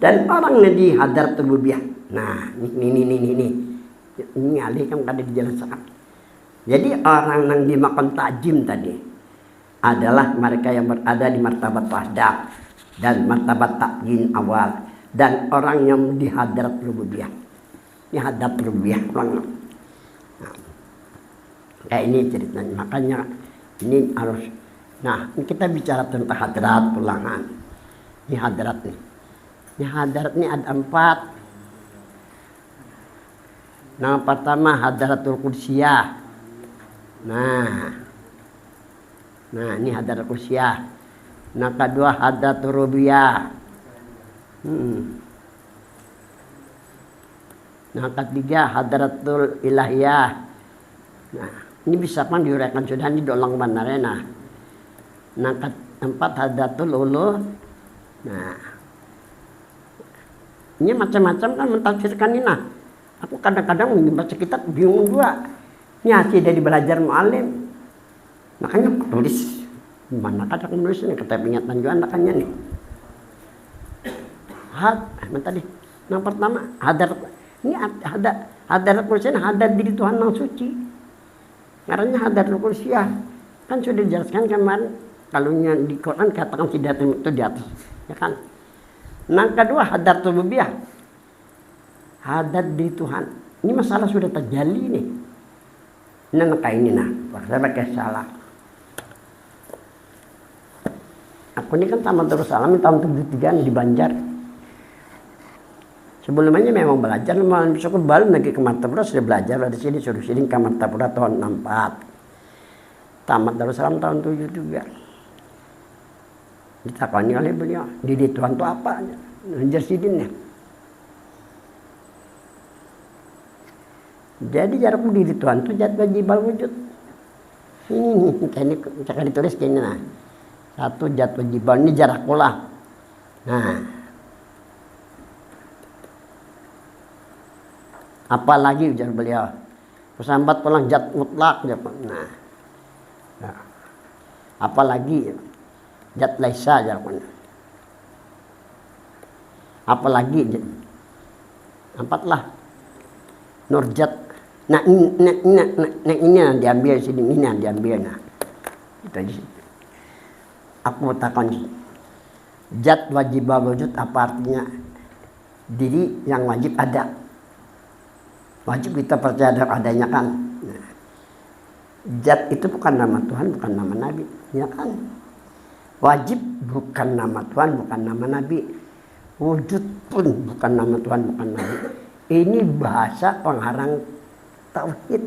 Dan orang yang di hadrat rububiyah. Nah ini alih kan ada di jalan saat. Jadi orang yang dimakan ta'jim tadi adalah mereka yang berada di martabat wahdah dan martabat ta'yin awal dan orang yang di hadrat rububiyah. Ini hadrat rububiyah orang. Nah, kayak ini ceritanya. Makanya ini harus. Nah, kita bicara tentang hadrat pulangan. Ini hadrat nih. Ini hadrat ini ada 4. Nah, pertama hadratul qudsiyah. Nah ini hadrat kusyah. Nah kedua hadrat rububiyah. Nah ketiga hadratul ilahiyah. Nah ini bisa kan diuraikan sudah di dolang banarena. Nah keempat hadratul uluh. Nah ini macam-macam kan mentafsirkan ini. Nah aku kadang-kadang membaca kitab bingung juga. Ini hasil dari belajar mu'alim. Makanya tulis. Mana kata aku menulis ini. Kata pengingatan juga anaknya nih. Tadi. Yang pertama. Ini hadar kursiah. Hadar diri Tuhan yang suci. Karena hadar kursiah. Kan sudah dijelaskan kemarin. Kalau di Quran katakan tidak itu di atas. Ya kan. Yang kedua hadar rububiyah. Hadar diri Tuhan. Ini masalah sudah terjadi nih. Ini nak ini nah, saya pakai salah. Aku ini kan tamat Darussalam tahun 73 di Banjar. Sebelumnya memang belajar, malah bisa kembali lagi ke Martapura, sudah belajar dari sini, suruh sini ke Martapura tahun 64. Tamat Darussalam tahun 73. Ditakoni oleh beliau, Didi Tuhan itu apa? Nanjar sidinnya. Jadi jarakku Didi Tuhan itu jat wajibal wujud. Ini cakap ditulis gini nah. Satu jat wajibal, ini jarakku lah. Nah. Apalagi ujar beliau, pesambat pulang jat mutlak. Nah, apalagi jat laisa jaraknya. Apalagi empatlah nurjat. Nah ini yang diambil sini, ini yang diambil nah. Itu di situ. Aku takon jat wajib wujud apa artinya? Diri yang wajib ada. Wajib kita percaya adanya kan. Nah, zat itu bukan nama Tuhan, bukan nama Nabi, ya kan? Wajib bukan nama Tuhan, bukan nama Nabi. Wujud pun bukan nama Tuhan, bukan Nabi. Ini bahasa pengarang tauhid.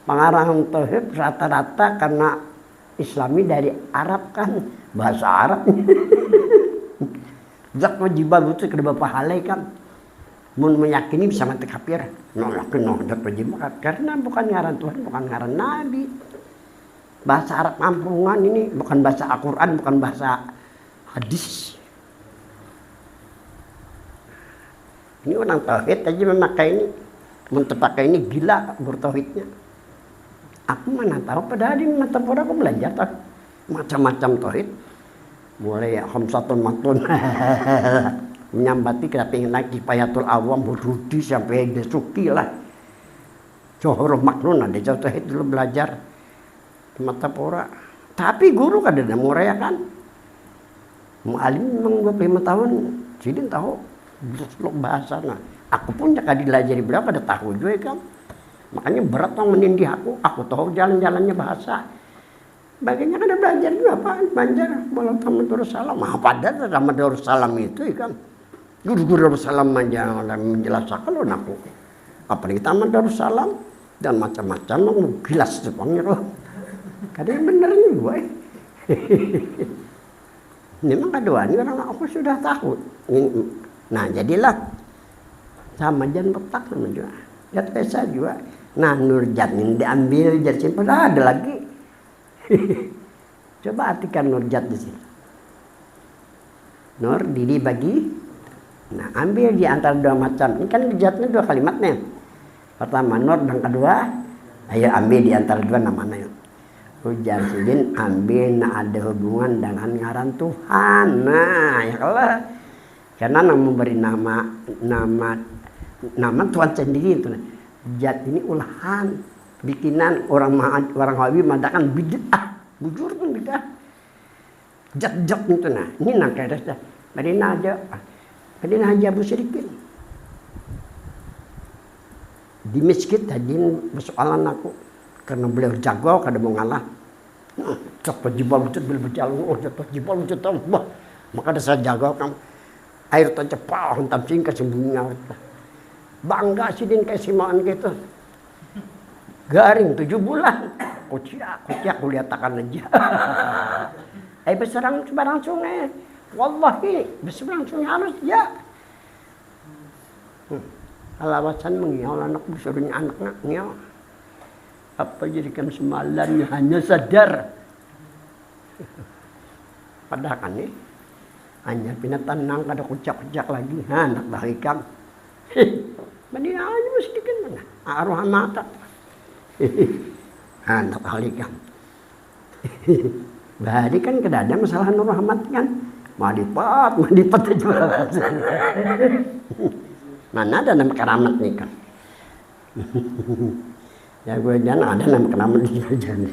Pengarang tauhid rata-rata karena Islami dari Arab kan, bahasa Arab. Zat wajibah itu kedua pahalai kan. Mun meyakini bisa mati kafir. Yakin zat wajibah karena bukan ngaran Tuhan, bukan ngaran Nabi. Bahasa Arab kampungan ini bukan bahasa Al-Quran, bukan bahasa hadis. Ini orang tauhid aja memakai ini, mentepakai ini gila bertauhidnya. Aku mana tahu padahal di Martapura aku belajar macam-macam tauhid. Mulai khamsatun matun menyambati kita pengen naik Kifayatul Awam Hududi sampai Desuki lah. Johor Maknun ada jauh tauhid dulu belajar di Martapura. Tapi guru kan ada muraya kan. Mu'alim memang 25 tahun, jadi tahu seluk bahasa. Nah, aku pun jadi belajar beliau kada tahu juga kan. Makanya berat dong menindih aku tahu jalan-jalannya bahasa. Bagiannya kada belajar juga apa Banjar, bola tamat Darussalam. Apa ada tamat Darussalam itu kan. Guru-guru Darussalam aja menjelaskan loh aku. Apa nih tamat Darussalam dan macam-macam mau gilas Jepangnya loh. Kadang bener juga. Memang kedua ini orang aku sudah tahu. Nah jadilah sama jan petak sama juga. Jat pesa juga. Nah nurjat ini diambil jat simpan ada lagi. Coba artikan nurjat di sini. Nur diri bagi. Nah ambil di antara dua macam. Ini kan jatnya dua kalimatnya. Pertama nur dan kedua. Ayo ambil di antara dua namanya. Ujar sidin ambil nak ada hubungan dengan ngaran Tuhan. Nah ya kalau karena memberi nama Tuhan sendiri itu. Jat ini ulahan bikinan orang Wahabi mengatakan bid'ah, bujur pun bid'ah. Jat itu nah, ini nak kaya dah. Madinah aja musyrikin. Di masjid hajin persoalan aku karena beliau jago kada mau ngalah. Cepat jibal wujud beliau berjalan, cepat jibal wujud tambah. Maka ada saya jago kamu. Air tercepal hentam singkat sembunyinya. Bangga sidin kesimaan gitu. Garing 7 bulan. Kuciak kuliatakan aja. Berserang sebarang sungai. Wallahi berserang sungai harus ya. Alawasan mengiau anak disuruhnya anaknya ngiau. Apa jadikan semalamnya hanya sadar. Padahal kan nih. Hanya pindah tenang kada kucak-kucak lagi. Anak bahikam. Madinah aja mesti kan mana? Arwah mata. Anak halikam. Bahari kan kada ada masalah Nur Rahmat kan. Madipat aja. Mana ada nama keramat nih kan. Ya gue jangan ada nama keramat di jalan.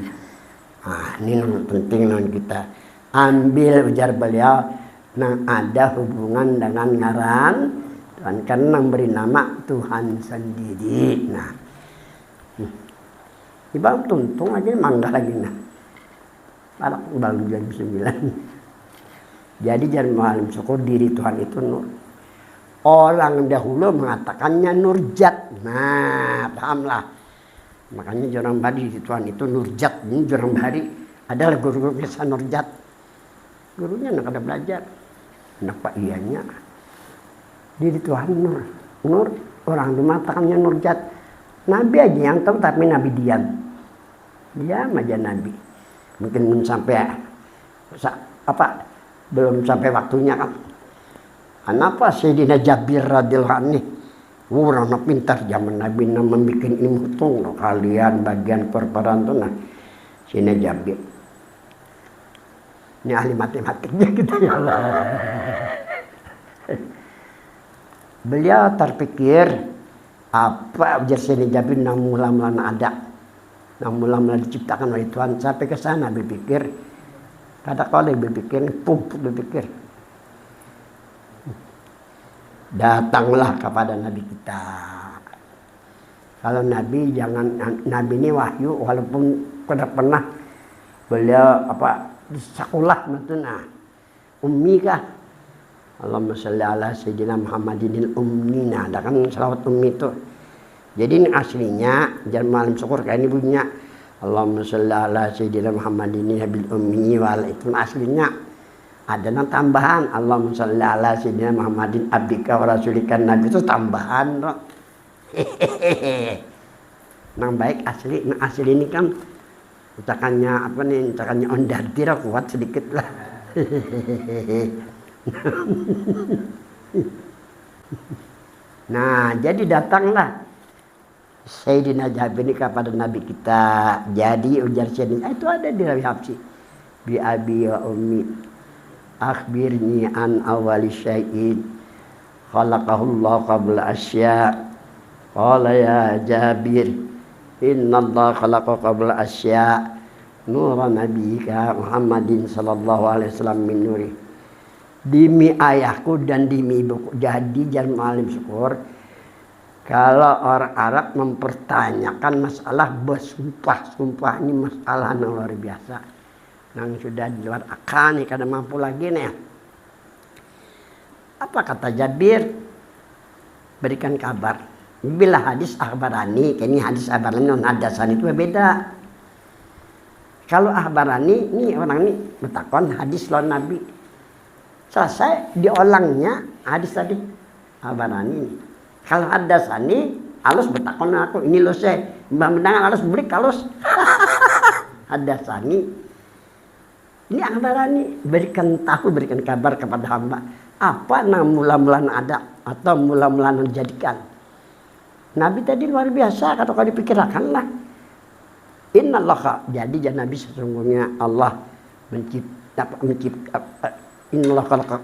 Ini penting non kita ambil ujar beliau nang ada hubungan dengan ngaran Tuhan karena memberi nama Tuhan sendiri. Nah, Ibang tuntung lagi mangga lagi nah. Para baru jam 9. Jadi jangan malam syukur diri Tuhan itu nur. Orang dahulu mengatakannya nurjat. Nah, pahamlah. Makanya Jorang Bari di Tuhan itu nurjat. Ini Jorang Bari adalah guru-guru kisah nurjat. Gurunya nak ada belajar. Nak pak ianya. Diri Tuhan nur. Nur orang dimatakannya nurjat. Nabi aja yang tahu tapi Nabi diam. Diam aja Nabi. Mungkin belum sampai belum sampai waktunya kan. Kenapa Sayyidina Jabir radhiyallahu anhu orang pintar zaman Nabi membuat ilmu tung kalian bagian korporan tuh nah Sayyidina Jabir. Ini ahli matematiknya gitu ya Allah. Beliau terpikir apa ujar Sayyidina Jabir mula-mula ada. Mula-mula diciptakan oleh Tuhan sampai ke sana berpikir kata kalau berpikir berpikir datanglah kepada Nabi kita. Kalau Nabi jangan Nabi ini wahyu walaupun pernah beliau di sekolah matuna ummi kah Allahumma sholli ala sayyidina Muhammadinil ummina ada kan selawat ummi itu. Jadi ini aslinya jangan malam syukur kayak ini bunyinya Allahumma sholli ala sayyidina Muhammadin bil ummi wal itu aslinya. Ada yang tambahan Allahumma sholli ala sayyidina Muhammadin abdika wa rasulika nabi itu tambahan loh. Nang baik asli ini kan utakannya ondardir kuat sedikit lah. Nah, jadi datanglah Sayyidina Jabir ini kepada Nabi kita. Jadi ujar Sayyidina itu ada di Rawi Habsyi. Bi abi wa ummi akhbirni an awali syai'in khalaqahu Allah qabla asya. Qala ya Jabir inna Allah khalaqa qabla asya nura nabiyika Muhammadin sallallahu alaihi wasallam min nuri. Demi ayahku dan demi ibuku. Jadi jangan malam syukur kalau orang Arab mempertanyakan masalah bersumpah ini masalah yang luar biasa. Yang sudah di luar akal nih, kada mampu lagi nih. Apa kata Jabir? Berikan kabar. Bila hadis akhbarani, ini hadis akhbarani non hadasan itu beda. Kalau akhbarani, ini orang ini bertakon hadis lawan Nabi. Selesai diolangnya hadis tadi akhbarani ini. Kalau hadasani, halus bertakon aku ini lo saya mbak mendangan halus beri halus. Hadasani, ini akhbarani berikan kabar kepada hamba apa yang mula-mula ada atau mula-mula dijadikan. Nabi tadi luar biasa kalau dipikirkanlah. Innallaha jadi jangan Nabi sesungguhnya Allah mencipta innallaha khalaqa.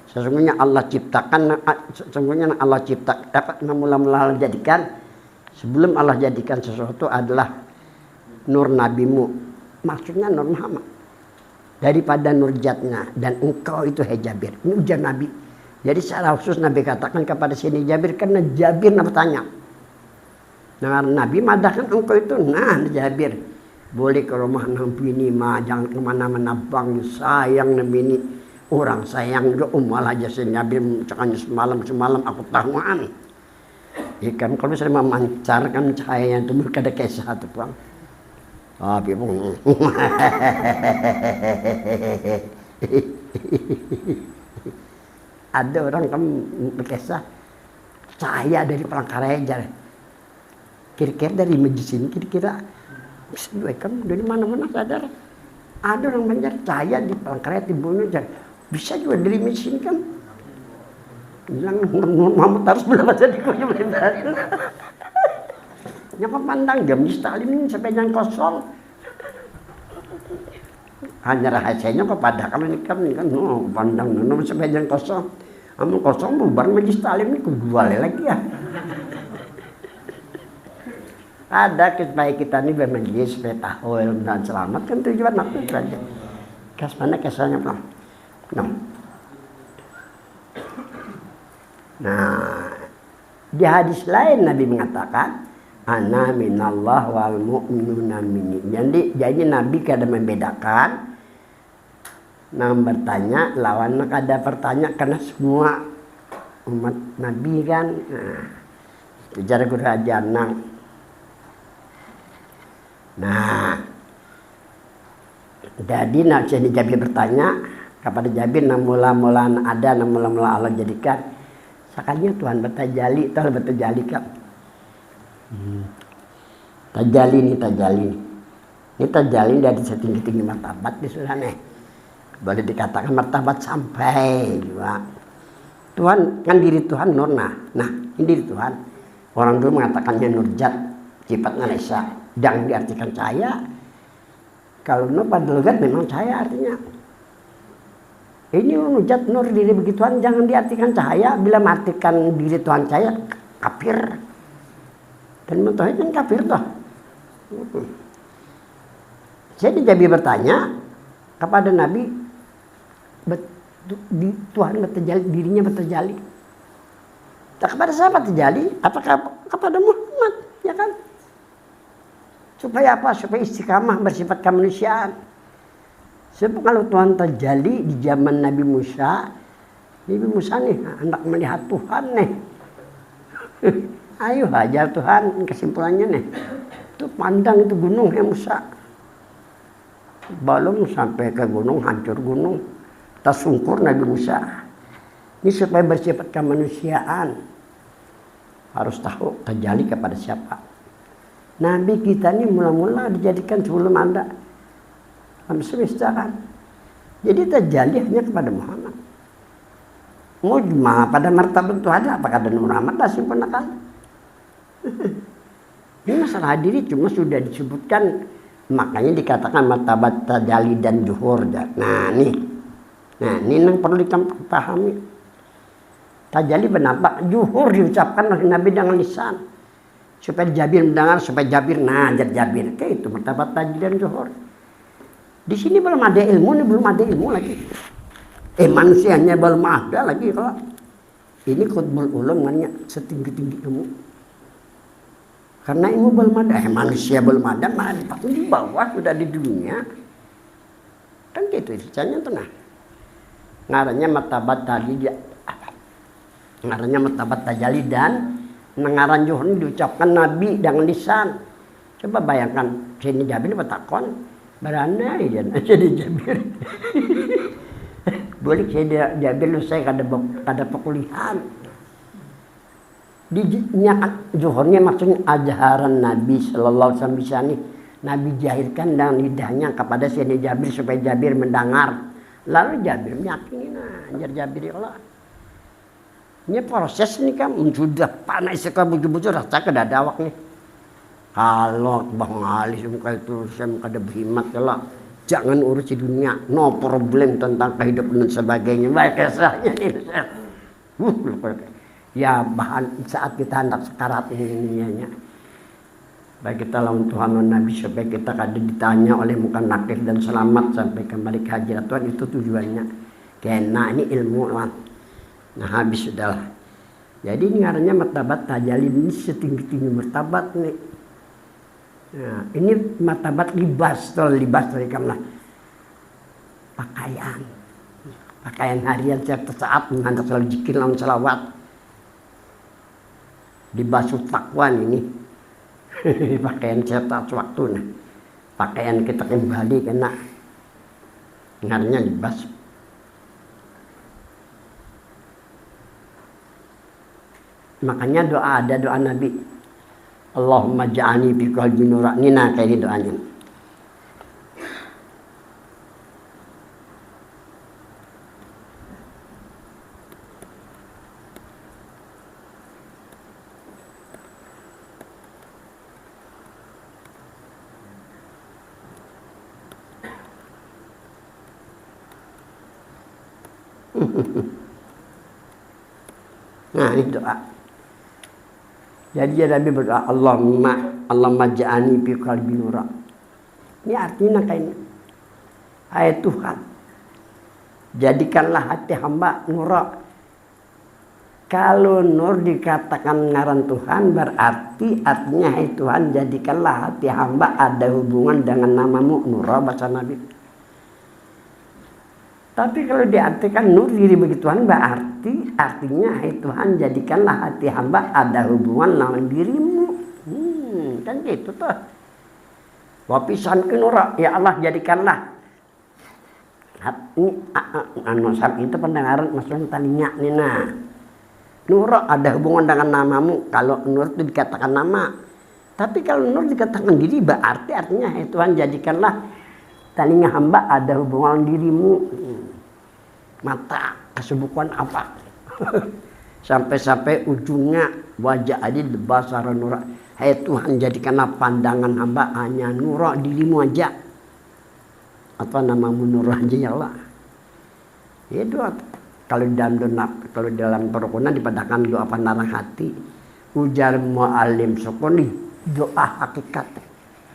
Sesungguhnya Allah ciptakan, mula-mula jadikan sebelum Allah jadikan sesuatu adalah nur nabimu, maksudnya nur Muhammad daripada nur jatnya dan engkau itu hai Jabir. Ini ujar Nabi. Jadi secara khusus Nabi katakan kepada sini Jabir karena Jabir nak bertanya. Nah Nabi madahkan engkau itu, nah Jabir boleh ke rumah Nabi ini mah jangan kemana-mana bang sayang Nabi ini. Orang sayang juga malah aja Nabi cakapnya semalam aku tahuan. Ikan kalau saya memancarkan cahaya itu berkada kisah itu bang. Tapi bang. Ada orang kan berkisah cahaya dari Palangkaraya. Kira-kira dari majlis ini kira-kira bisa kan dari mana-mana sadar. Ada orang banyak cahaya di Palangkaraya timbulnya bisa juga dari mesin kan. Bilang Muhammad harus belajar di kuyu belajar. Nyapa pandang jam Stalin ini sampai yang kosong. Hanya rahasianya kepada kami ini kan pandang nono sampai yang kosong. Amun kosong bubar majlis Stalin ini kedua lagi ya. Ada supaya kita ini bermajlis supaya tahu dan selamat kan tujuan apa saja. Kas mana kesannya bang? Nah, di hadis lain Nabi mengatakan ana minallah wal mu'minuna minni. Jadi Nabi kada membedakan. Nah bertanya lawan kada bertanya karena semua umat Nabi kan. Nah, itu cara guru ajaran. Nah, jadi Nabi Jabir bertanya kepada Jabir, mula-mula ada, mula-mula Allah jadikan. Sakanya Tuhan bertajali, tahu bertajali kan? Tajali. Ini tajali dari setinggi-tinggi martabat di surah nih. Boleh dikatakan martabat sampai juga. Tuhan kan diri Tuhan nur. Nah ini diri Tuhan. Orang dulu mengatakannya nurjat, sifatnya lesa. Jangan diartikan cahaya. Kalau nur pada logat memang cahaya artinya. Ini nurjat nur diri begituan jangan diartikan cahaya. Bila mengartikan diri Tuhan cahaya kafir. Dan mentahnya kan kafir toh. Jadi Jabir bertanya kepada Nabi, Tuhan berterjali, dirinya berterjali. Tak kepada siapa terjali? Apakah kepada Muhammad? Ya kan? Supaya apa? Supaya istiqamah bersifat kemanusiaan. Sebab kalau Tuhan terjali di zaman Nabi Musa nih hendak melihat Tuhan nih. Ayo hajar Tuhan, kesimpulannya nih. Itu pandang itu gunung Musa. Belum sampai ke gunung, hancur gunung. Tersungkur Nabi Musa. Ini supaya bersifat kemanusiaan. Harus tahu terjali kepada siapa. Nabi kita ini mula-mula dijadikan sebelum ada alam semesta kan. Jadi terjali hanya kepada Muhammad. Mujma pada martabat itu ada. Apakah ada Muhammad dah sempurnakan? Ini masalah diri cuma sudah disebutkan, makanya dikatakan martabat tajali dan zuhur. Nah ini yang perlu dipahami. Tajali bernampak, zuhur diucapkan oleh Nabi dengan lisan supaya Jabir mendengar, supaya Jabir najar Jabir. Kayak itu martabat tajali dan zuhur. Di sini belum ada ilmu, ini belum ada ilmu lagi. Manusianya belum ada lagi kalau ini khutbul ulum namanya setinggi-tinggi ilmu. Karena ilmu belum ada, manusia belum ada, marifat di bawah sudah di dunia. Kan gitu istilahnya tuh nah. Ngarannya martabat tajali, ngarannya martabat tajali dan ngaran zuhur ini diucapkan Nabi dengan lisan. Coba bayangkan sini Jabir bertakon, berana ya jadi Jabir. Boleh saya Jabir lu saya kada pekulihan. Di zuhurnya maksudnya ajaran Nabi sallallahu alaihi wasallam Nabi jahirkan dengan lidahnya kepada Sayyidina Jabir supaya Jabir mendengar. Lalu Jabir meyakini Jabir Allah. Ini proses ini kan sudah panas sekali bujur-bujur rasa ke dada awak nih. Kalau Bang Ali muka itu saya muka ada berhimat lah. Jangan urus di dunia, no problem tentang kehidupan dan sebagainya. Baik rasanya ini. Ya bahan saat kita hendak sekarat ini. Baik kita lawan Tuhan dan Nabi supaya kita kada ditanya oleh muka nakir dan selamat sampai kembali ke hadirat Tuhan, itu tujuannya. Karena ini ilmu lah. Nah habis sudahlah. Jadi ini ngarannya martabat tajali ini setinggi-tinggi martabat nih. Nah, ini martabat libas dari kamlah pakaian harian setiap saat menghantar selalu zikir lawan selawat. Dibasuh takwan ini pakaian cetak waktu nah. Pakaian kita kembali kena ngarnya libas. Makanya ada doa Nabi, Allahumma ja'alni fi qalbi nuran. Ini kayak ini doanya. Nah ini doa. Jadi Nabi berdoa Allahumma ja'alni fi qalbi nuran. Ini artinya kayak ayat Tuhan, jadikanlah hati hamba nura. Kalau nur dikatakan ngaran Tuhan berarti artinya hai Tuhan jadikanlah hati hamba ada hubungan dengan namamu Nur bahasa Nabi. Tapi kalau diartikan nur diri bagi Tuhan berarti artinya hai Tuhan jadikanlah hati hamba ada hubungan dengan dirimu. Kan gitu tuh. Wapisan ke nur ya Allah jadikanlah ini itu pendengaran maksudnya talinya nih nah. Nur ada hubungan dengan namamu. Kalau nur itu dikatakan nama. Tapi kalau nur dikatakan diri berarti artinya ya Tuhan jadikanlah telinga hamba ada hubungan dirimu. Mata kesibukan apa? Sampai-sampai ujungnya wajah adil basara nur. Hai Tuhan jadikanlah pandangan hamba hanya nur dirimu aja. Atau namamu nur aja ya Allah. Itu kalau dalam perukunan dipadakan doa panarang hati, ujar mu'alim sukuni, doa hakikat,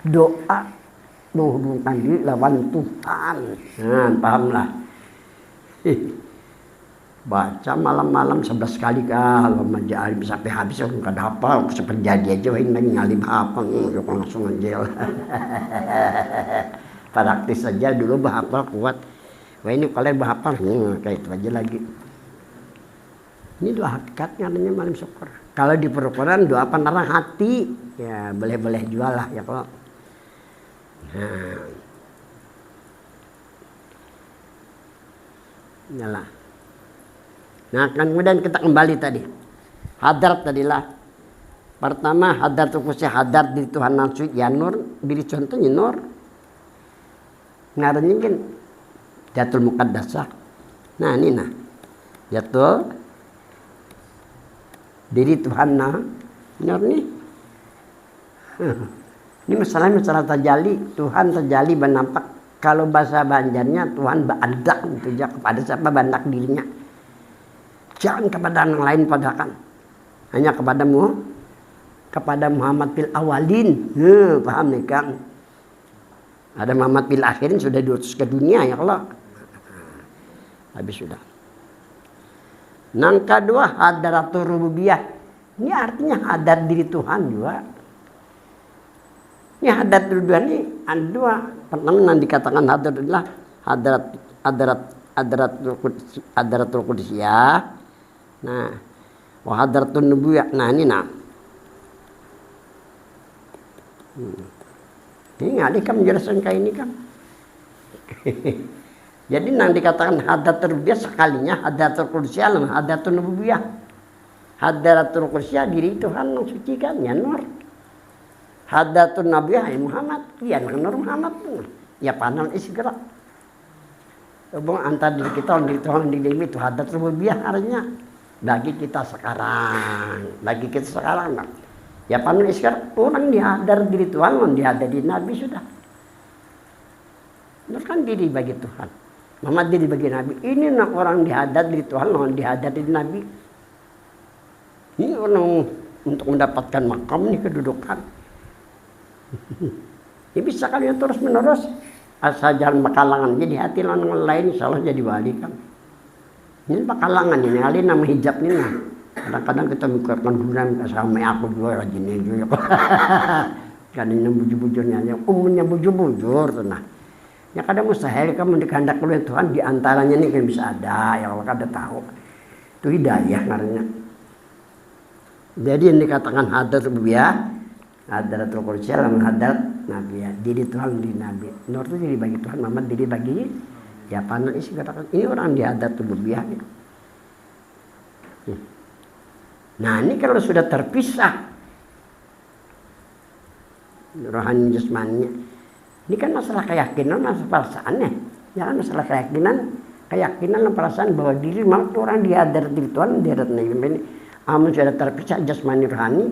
doa menghubungkan diri lawan Tuhan. Nah, pahamlah. Baca malam-malam 11 kali kalau menjadi sampai habis nggak ada apa, seperti aja ini ngalih apa, langsung aja. Praktis saja dulu bahapal kuat. Wah ini kalian bahapal, kayak itu aja lagi. Ini doa hakikatnya adanya malam syukur. Kalau di perukuran doa panarang hati, ya boleh-boleh jual lah ya kalau. Nah, inilah. Nah kemudian kita kembali tadi. Hadrat tadilah. Pertama hadratul kursi hadrat di Tuhan Nafsu ya nur. Beri contohnya nur. Ngarannya kan Jatul Muqaddasah. Nah ini nah. Jatul diri Tuhan nah. Nur nih. Ini masalah terjali. Tuhan terjali bernampak. Kalau bahasa Banjarnya Tuhan ba'adak gitu ya kepada siapa bandak dirinya. Jangan kepada yang lain padakan. Hanya kepadamu. Kepada Muhammad fil awalin. Paham nih Kang? Ada Muhammad fil akhirin sudah diutus ke dunia ya Allah. Habis sudah. Yang kedua hadratur rububiyah. Ini artinya hadrat diri Tuhan juga. Ini hadrat rububiyah ini ada dua. Pertama yang dikatakan hadrat adalah hadratul qudsiyah. Nah, wa hadratun nubuwah. Nah, ini nah. Ini ngali kan menjelaskan kayak ini kan. Jadi yang dikatakan hadratul rububiyah sekalinya hadratul qudsiyah dan hadratul nubuwah. Hadratul qudsiyah diri Tuhan yang suci kan ya nur. Hadratul nubuwah ya Muhammad, ya nur Muhammad. Ya panal isgerak. Hubung antara diri kita dan diri Tuhan di dalam itu hadratul rububiyah artinya bagi kita sekarang, nah. Ya panal isgerak orang dihadar diri Tuhan, orang dihadar di Nabi sudah. Nur kan diri bagi Tuhan. Muhammad diri bagi Nabi. Ini nak orang dihadar diri Tuhan, orang dihadar diri Nabi. Ini orang untuk mendapatkan makam ini kedudukan. Ya bisa kalian terus menerus asal jangan bakalangan. Jadi hati orang lain insya Allah jadi wali kan. Ini bakalangan ini, kali nama hijab ini nah. Kadang-kadang kita mikirkan bulan sama aku juga rajin juga. Kan ini bujur-bujurnya, umumnya bujur-bujur tuh nah. Ya kadang mustahil kamu dikehendak oleh Tuhan di antaranya ini kan bisa ada ya Allah kada tahu. Itu hidayah karena. Jadi yang dikatakan hadrat rububiyah, hadratul qudsiyah dan hadrat nabi ya. Diri Tuhan di Nabi. Nur itu diri bagi Tuhan, Muhammad diri bagi ya panel isi katakan ini orang di hadrat rububiyah gitu. Nah ini kalau sudah terpisah rohani jasmaninya, ini kan masalah keyakinan, masalah perasaannya. Ya kan masalah keyakinan dan perasaan bahwa diri mampu orang di hadrat diri Tuhan, di hadrat Nabi ini. Amun sudah terpisah jasmani rohani,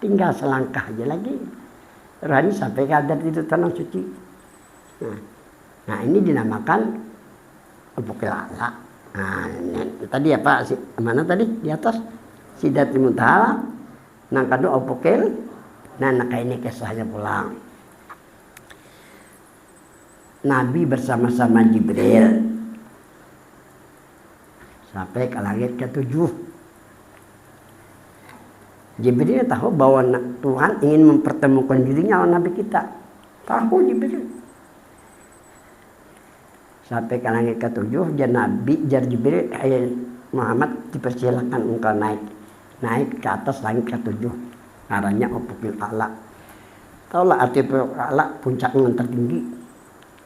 tinggal selangkah aja lagi rohani sampai ke hadrat diri Tuhan yang suci. Nah ini dinamakan ufukil a'la. Nah tadi apa sih? Mana tadi di atas? Sidratul Muntaha, nang kado opokil, nah ini kisahnya pulang. Nabi bersama-sama Jibril sampai ke langit ke-7. Jibril tahu bahwa Tuhan ingin mempertemukan dirinya sama Nabi kita. Tahu Jibril. Sampai ke langit ke-7, jar Jibril, Muhammad dipersilakan engkau naik ke atas langit ke-7. Arahnya Ufukil A'la. Taulah arti Ufukil A'la, puncak yang tertinggi.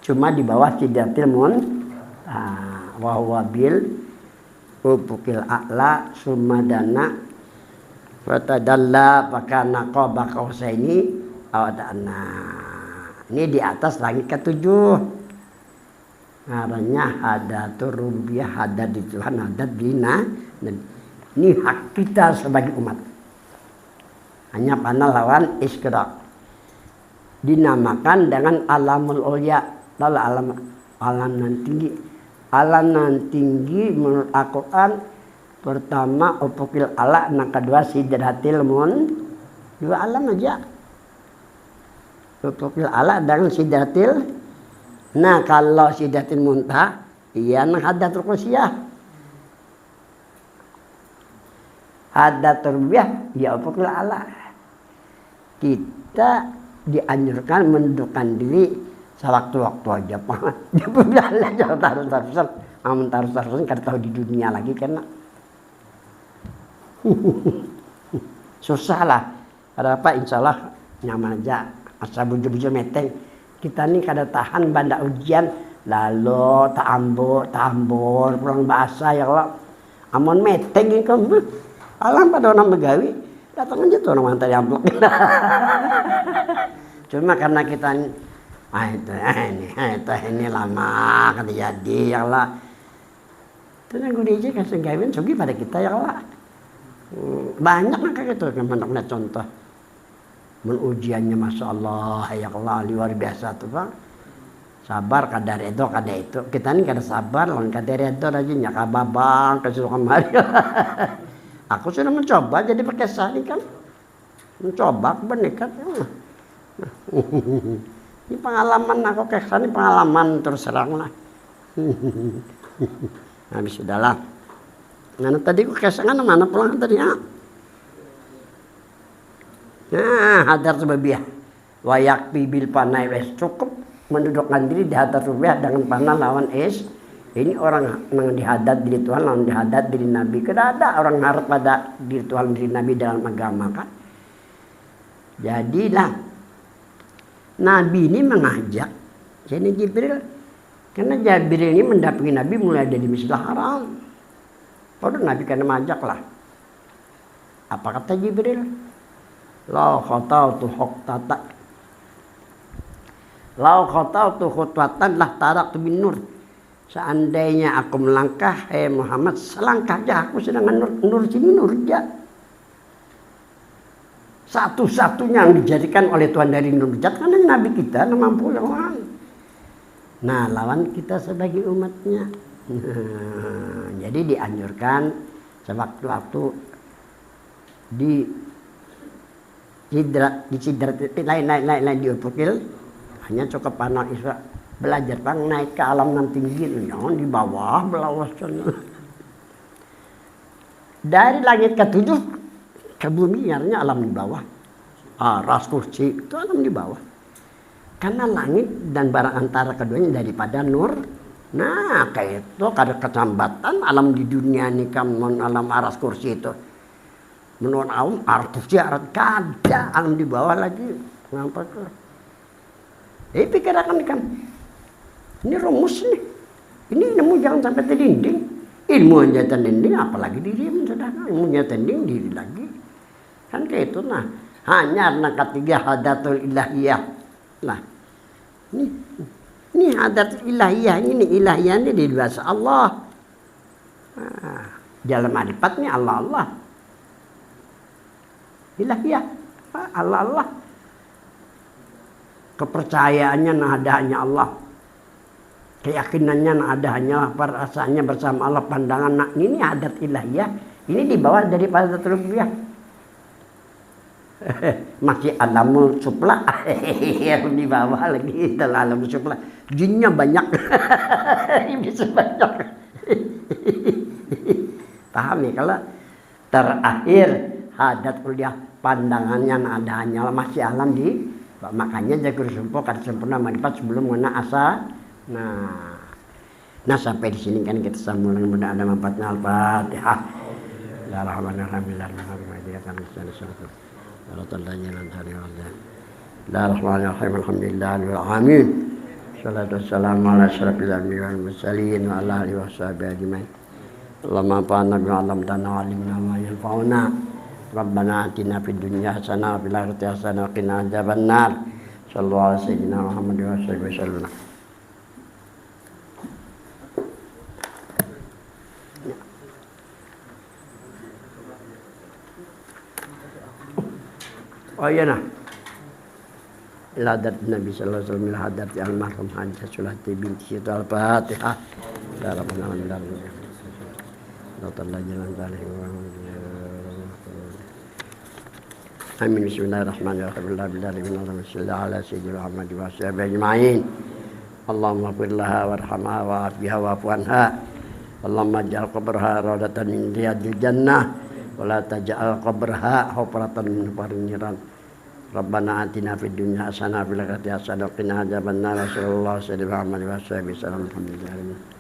Cuma di bawah Sidratil Muntaha. Wa huwa bil Ufukil A'la sumadana wa tadalla fakana qaba qausaini aw adana. Ini di atas langit ke-7. Arahnya hadatur rubiah, hadat di Tuhan, hadat bina. Ini hak kita sebagai umat. Hanya panah lawan isyraq. Dinamakan dengan alamul ulya. Lalu alam nan tinggi. Alam nan tinggi menurut Al-Quran pertama Ufukil A'la, yang kedua Sidratil Muntaha. Dua alam aja. Ufukil A'la dengan Sidratil. Nah kalau Sidratil Muntaha, iya Hadatul Qudsiyah. Hadatul Rubiah, ya Ufukil A'la. Kita dianjurkan mendudukkan diri sewaktu-waktu aja, Pak. Dia bilang jangan taruh-taruhan, taruh-taruhan kada tahu di dunia lagi karena susah lah. Ada apa? Insyaallah nyaman aja. Asal buju-buju meteng. Kita nih kada tahan banda ujian, lalu tak ambur, pulang bahasa ya Allah. Amon meteng ini kan, alam pada orang begawi, datang aja tuh orang mantai amplok. Cuma karena kita ini lama kan jadi ya Allah. Itu yang gue aja kasih gawin sugi pada kita ya Allah. Banyak lah kayak gitu kan contoh. Ujiannya Masya Allah ya Allah luar biasa tuh Bang. Sabar kadar itu kita ini kada sabar lawan kadar itu aja nyaka babang kesukaan mari. Aku sudah mencoba jadi pakai sari kan, mencoba bernikat. Ini pengalaman aku kesana, pengalaman terus terang lah. Habis sudahlah. Mana tadi aku kesana mana pulang tadi ya? Nah, hadar rubiah. Wayak bil panai wes cukup mendudukkan diri di hadar rubiah dengan panah lawan es. Ini orang yang dihadat diri Tuhan lawan dihadat diri Nabi. Kada ada orang harap pada diri Tuhan diri Nabi dalam agama kan. Jadilah Nabi ini mengajak jadi Jibril. Karena Jibril ini mendampingi Nabi mulai dari Masjidil Haram. Padahal Nabi kan mengajak lah. Apa kata Jibril? Lau khatautu khutwatan lah taraktu bin nur. Seandainya aku melangkah, Muhammad selangkah aja aku sedangkan nur sini nur aja. Satu-satunya yang dijadikan oleh Tuhan dari nur jat karena Nabi kita mampu lawan. Nah lawan kita sebagai umatnya. Jadi dianjurkan sewaktu-waktu di sidrat lain di Ufukil hanya cukup panah Isra belajar Bang naik ke alam yang tinggi jangan di bawah belawas dari langit ke-7 ke bumi artinya alam di bawah ras kursi itu alam di bawah karena langit dan barang antara keduanya daripada nur. Nah kayak itu kada kesambatan alam di dunia ini kan alam aras kursi itu menurut awam artusnya kada alam di bawah lagi ngapa tuh pikirkan kan ini rumus nih ini ilmu jangan sampai ke dinding ilmu aja dinding apalagi diri sudah ilmunya dinding diri lagi kan kayak itu nah hanya karena ketiga hadatul ilahiyah lah ini hadatul ilahiyah ini ilahiyah ini di bahasa Allah dalam adifatnya Allah ilahiyah Allah kepercayaannya ada hanya Allah keyakinannya ada hanya perasaannya bersama Allah pandangan ini adat ilahiyah ini di bawah daripada rubiah masih alamul supla yang di bawah lagi dalam alamul supla jinnya banyak bisa banyak paham ya kalau terakhir hadat kuliah pandangannya ada hanya masih alam di makanya jagur sumpo kata sempurna maripat sebelum mengena asa. Nah sampai di sini kan kita sambung mudah ada manfaatnya Al-Fatihah. Bismillahirrahmanirrahim. Alhamdulillahirabbil alamin. Shalatu wassalamu ala asyrafil anbiya'i wal mursalin wa ala alihi washabihi ajmain. Allahumma anfa'na bima 'allamtana wa 'allimna ma yanfa'una. Rabbana atina fid dunya hasanah wa fil akhirati hasanah wa qina adzabannar. Shallallahu alaihi sayyidina Muhammad wa sahbihi wasallam. Oh iya nah. Iladat Nabi sallallahu alaihi wasallam iladat almarhum Hajjah Sulati binti Syed Al-Fatihah. Amin. Bismillahirrahmanirrahim. Ala sayyidina Muhammad wa sahbihi ajma'in. Allahumma ighfir laha warhamha wa'afiha wa'fu anha. Allahumma ij'al qabraha rawdatan min riyadil jannah wa la taj'al qabraha hufratan min hufarin niran. Rabbana atina fid dunya hasanah wa fil akhirati hasanah wa qina adzabannar. Sallallahu alaihi wa sallam. Alhamdulillah.